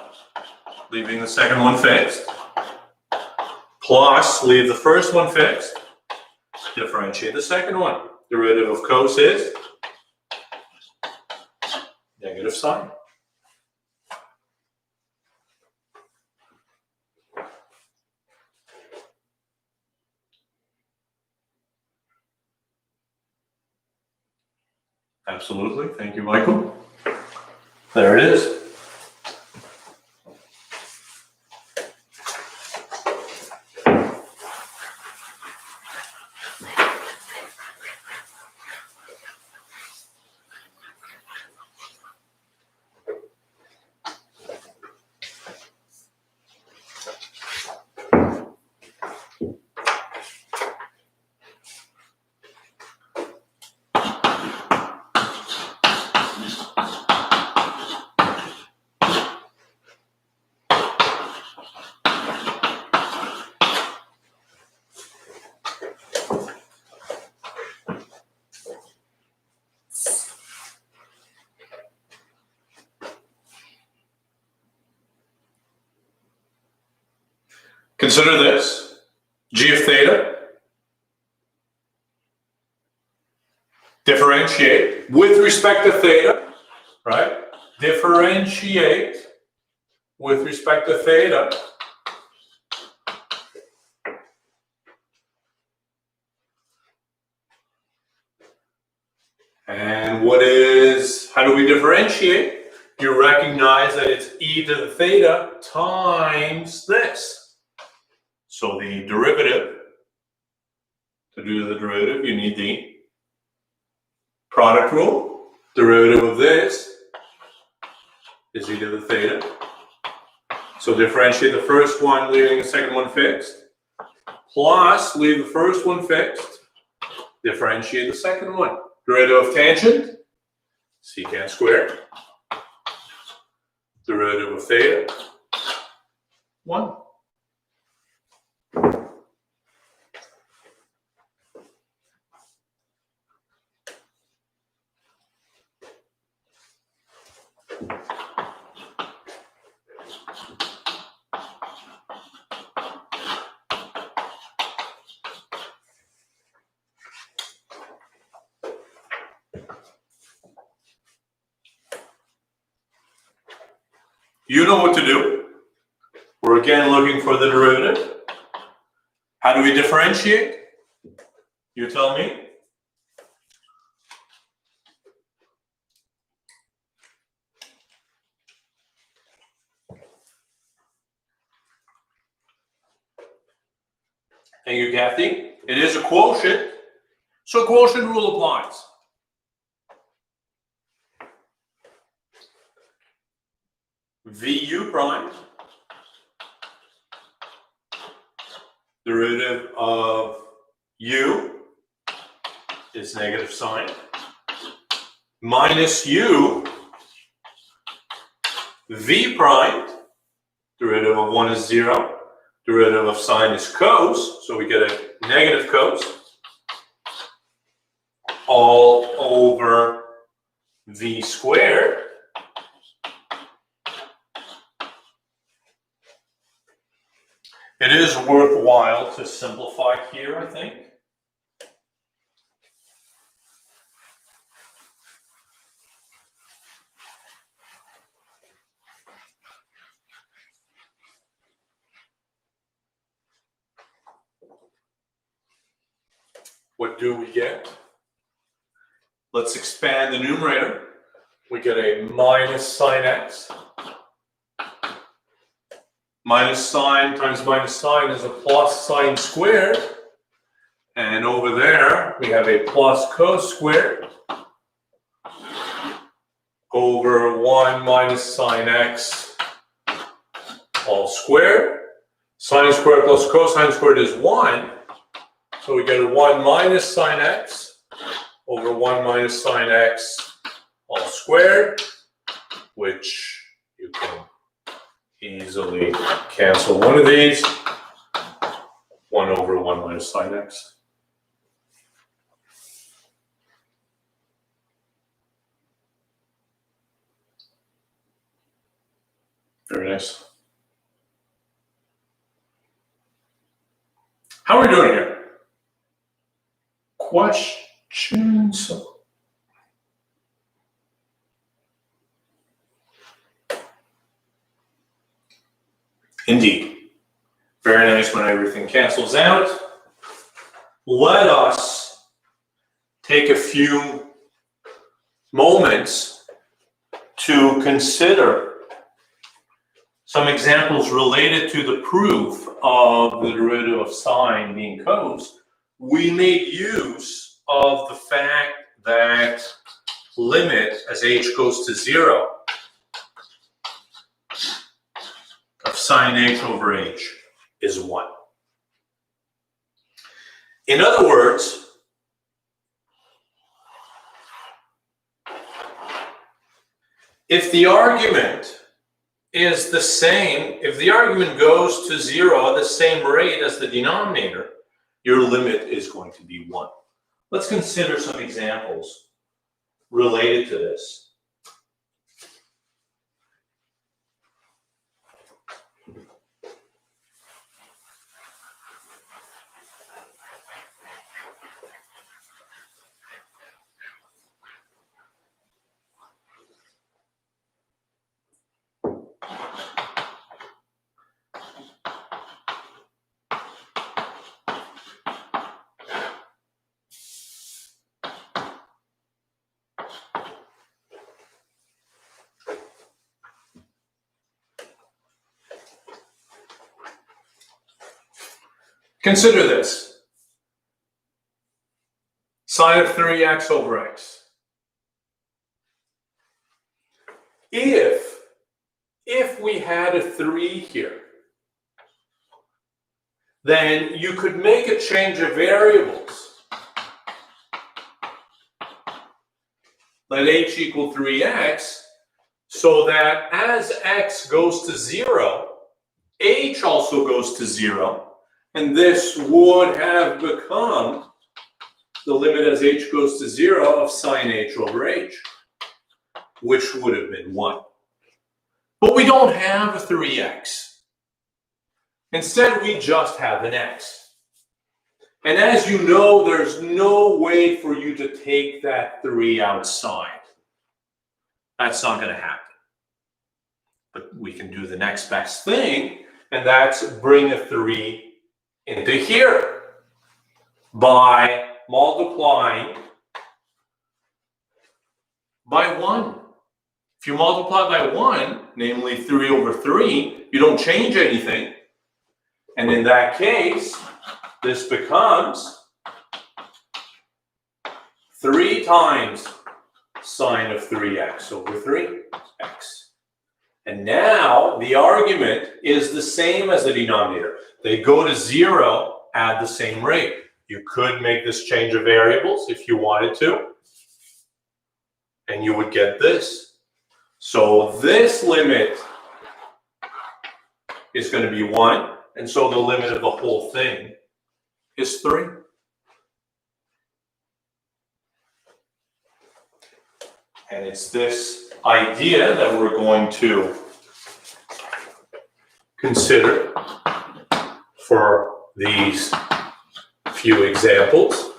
leaving the second one fixed. Plus, leave the first one fixed, differentiate the second one. Derivative of cos is negative sine. Absolutely. Thank you, Michael. There it is. Consider this, g of theta, differentiate with respect to theta, right? Differentiate with respect to theta. And how do we differentiate? You recognize that it's e to the theta times this. So the derivative, to do the derivative, you need the product rule. Derivative of this is e to the theta. So differentiate the first one, leaving the second one fixed. Plus, leave the first one fixed. Differentiate the second one. Derivative of tangent, secant squared. Derivative of theta, 1. You know what to do. We're again looking for the derivative. How do we differentiate? You tell me. Thank you, Kathy. It is a quotient, so quotient rule applies. VU prime, derivative of U is negative sine, minus U, V prime, derivative of 1 is 0, derivative of sine is cos, so we get a negative cos, all over V squared. It is worthwhile to simplify here, I think. What do we get? Let's expand the numerator. We get a minus sine x. Minus sine times minus sine is a plus sine squared. And over there, we have a plus cos squared over 1 minus sine x all squared. Sine squared plus cosine squared is 1. So we get a 1 minus sine x over 1 minus sine x all squared, which you can easily cancel one of these. 1 over 1 minus sine x. Very nice. How are we doing here? Questions? Indeed. Very nice when everything cancels out. Let us take a few moments to consider some examples related to the proof of the derivative of sine being cos. We made use of the fact that limit as h goes to 0 of sine h over h is 1. In other words, if the argument is the same, if the argument goes to 0 at the same rate as the denominator, your limit is going to be 1. Let's consider some examples related to this. Consider this. Sine of 3x over x. If we had a 3 here, then you could make a change of variables let h equal 3x, so that as x goes to 0, h also goes to 0, and this would have become the limit as h goes to 0 of sine h over h, which would have been 1. But we don't have a 3x. Instead, we just have an x. And as you know, there's no way for you to take that 3 outside. That's not going to happen. But we can do the next best thing, and that's bring a 3 into here by multiplying by 1. If you multiply by 1, namely 3 over 3, you don't change anything. And in that case, this becomes 3 times sine of 3x over 3x. And now the argument is the same as the denominator. They go to 0 at the same rate. You could make this change of variables if you wanted to, and you would get this. So this limit is going to be 1, and so the limit of the whole thing is 3. And it's this idea that we're going to consider for these few examples.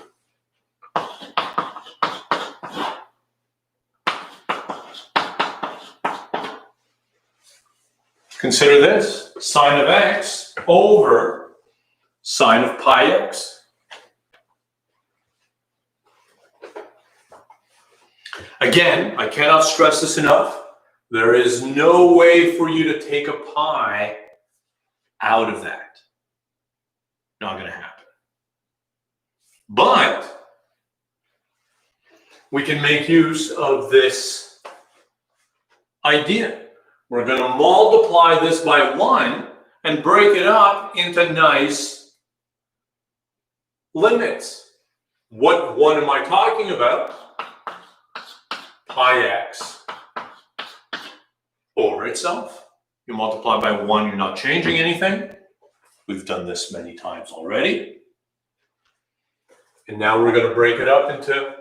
Consider this, sine of x over sine of pi x. Again, I cannot stress this enough. There is no way for you to take a pi out of that. Not going to happen. But we can make use of this idea. We're going to multiply this by 1 and break it up into nice limits. What one am I talking about? Pi x over itself. You multiply by 1, you're not changing anything. We've done this many times already. And now we're going to break it up into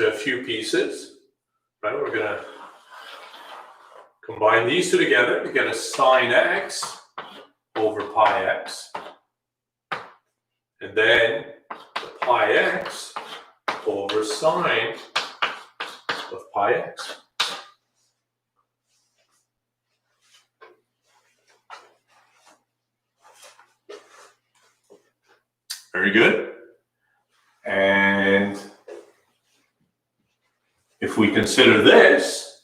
a few pieces. Right? We're going to combine these two together to get a sine x over pi x. And then pi x over sine of pi x. Very good. And if we consider this,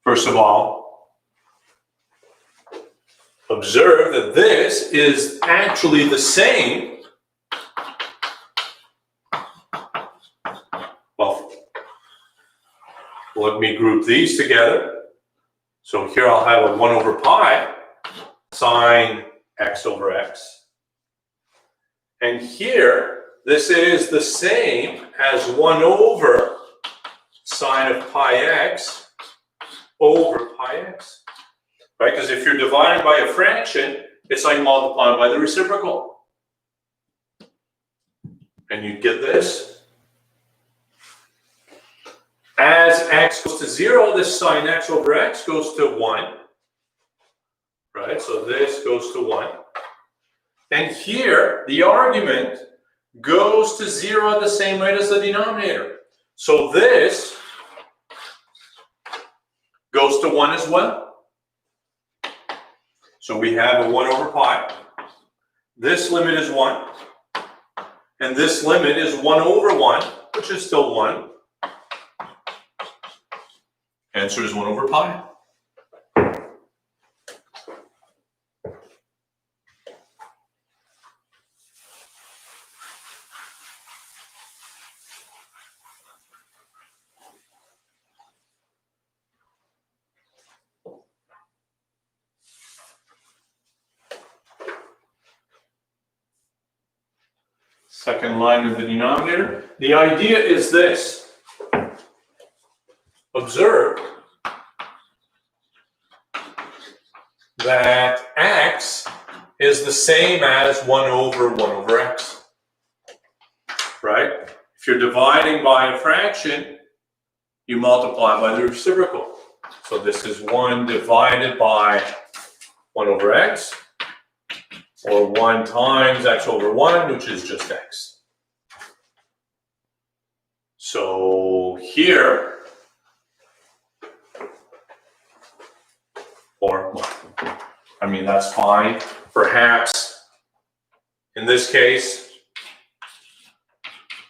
first of all, observe that this is actually the same. Well, let me group these together. So here I'll have a 1 over pi sine x over x. And here, this is the same as 1 over sine of pi x over pi x. Right? Because if you're dividing by a fraction, it's like multiplying by the reciprocal. And you get this. As x goes to 0, this sine x over x goes to 1. Right? So this goes to 1. And here, the argument goes to 0 at the same rate as the denominator. So this goes to 1 as well. So we have a 1 over pi. This limit is 1. And this limit is 1 over 1, which is still 1. Answer is 1 over pi. Second line of the denominator. The idea is this. Observe that x is the same as 1 over x, right? If you're dividing by a fraction, you multiply by the reciprocal. So this is 1 divided by 1 over x, or 1 times x over 1, which is just x. So here, or, I mean, that's fine. Perhaps, in this case,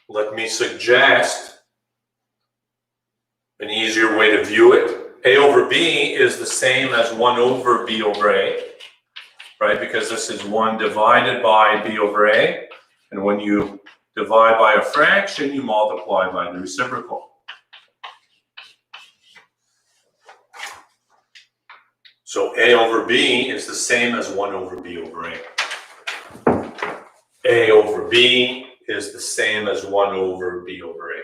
let me suggest an easier way to view it. A over b is the same as 1 over b over a, right? Because this is 1 divided by b over a. And when you divide by a fraction, you multiply by the reciprocal. So a over b is the same as 1 over b over a. A over b is the same as 1 over b over a.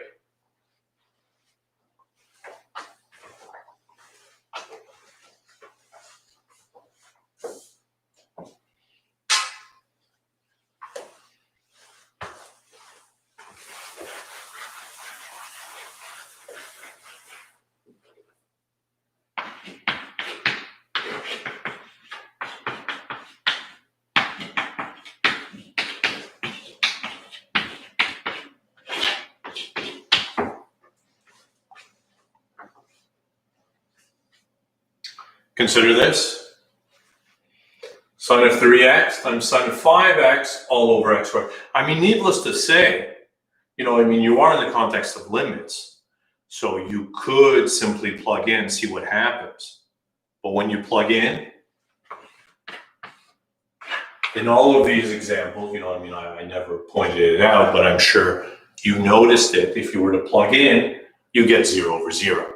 Consider this. Sine of 3x times sine of 5x all over x squared. I mean, needless to say, you are in the context of limits. So you could simply plug in, see what happens. But when you plug in all of these examples, I never pointed it out, but I'm sure you noticed it. If you were to plug in, you get 0 over 0.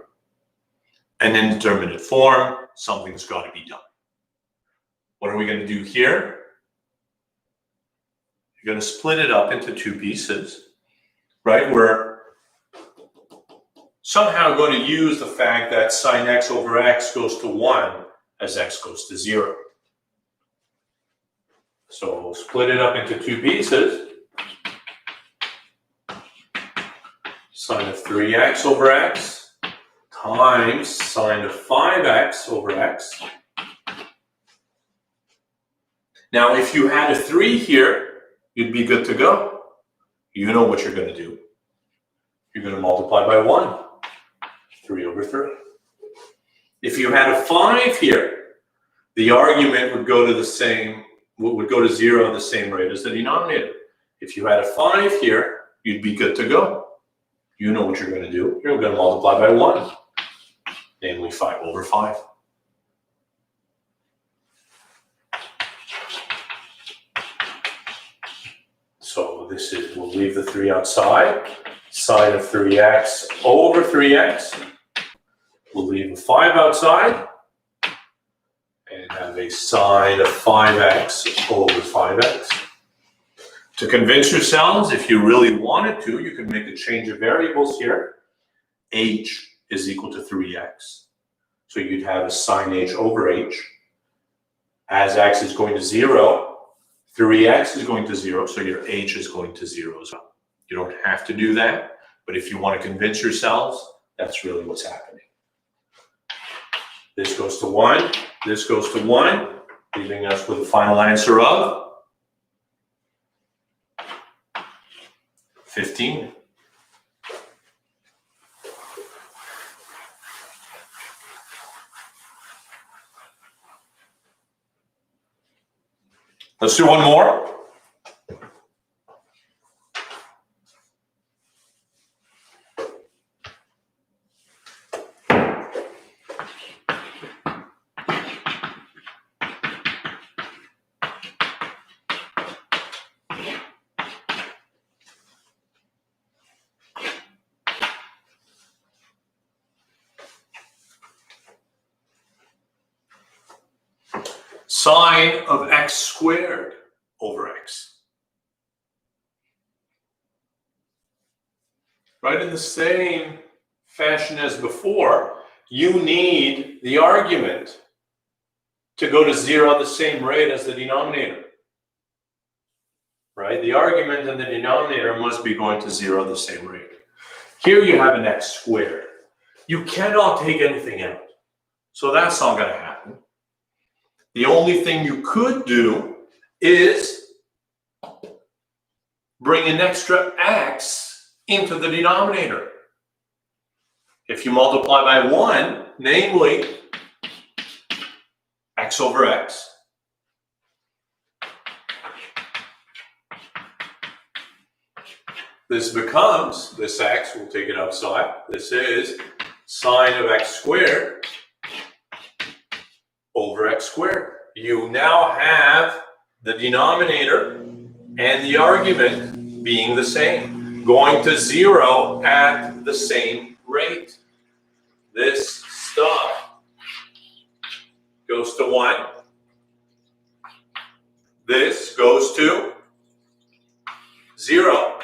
An indeterminate form, something's got to be done. What are we going to do here? You're going to split it up into 2 pieces, right? We're somehow going to use the fact that sine x over x goes to 1 as x goes to 0. So we'll split it up into 2 pieces. Sine of 3x over x times sine of 5x over x. Now, if you had a 3 here, you'd be good to go. You know what you're going to do. You're going to multiply by 1. 3 over 3. If you had a 5 here, the argument would go to the same, would go to 0 the same rate as the denominator. If you had a 5 here, you'd be good to go. You know what you're going to do. You're going to multiply by 1. Namely 5 over 5. So this is, we'll leave the 3 outside. Sine of 3x over 3x. We'll leave the 5 outside. And have a sine of 5x over 5x. To convince yourselves, if you really wanted to, you could make a change of variables here. H is equal to 3x. So you'd have a sine h over h. As x is going to 0, 3x is going to 0, so your h is going to 0 as well. You don't have to do that, but if you want to convince yourselves, that's really what's happening. This goes to 1, this goes to 1, leaving us with a final answer of 15. Let's do one more. Sine of x squared over x. right? In the same fashion as before, you need the argument to go to 0 at the same rate as the denominator, right? The argument and the denominator must be going to 0 at the same rate. Here you have an x squared. You cannot take anything out, so that's not going to happen. The only thing you could do is bring an extra x into the denominator. If you multiply by 1, namely x over x, this becomes, this x, we'll take it outside, this is sine of x squared over x squared. You now have the denominator and the argument being the same, going to 0 at the same rate. This stuff goes to 1. This goes to 0.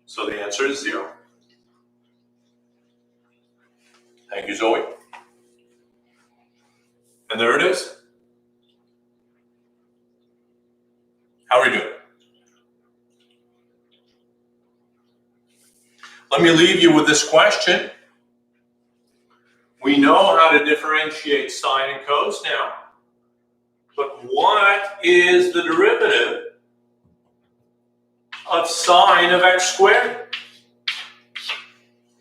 So the answer is 0. Thank you, Zoe. And there it is. How are we doing? Let me leave you with this question. We know how to differentiate sine and cos now. But what is the derivative of sine of x squared?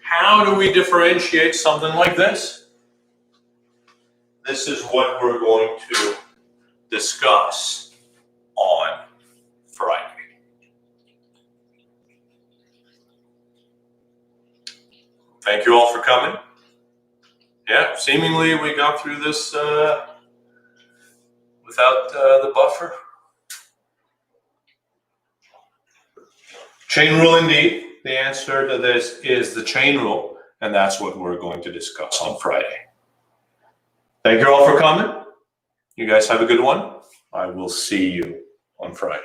How do we differentiate something like this? This is what we're going to discuss on Friday. Thank you all for coming. Yeah, seemingly we got through this without the buffer. Chain rule indeed. The answer to this is the chain rule, and that's what we're going to discuss on Friday. Thank you all for coming. You guys have a good one. I will see you on Friday.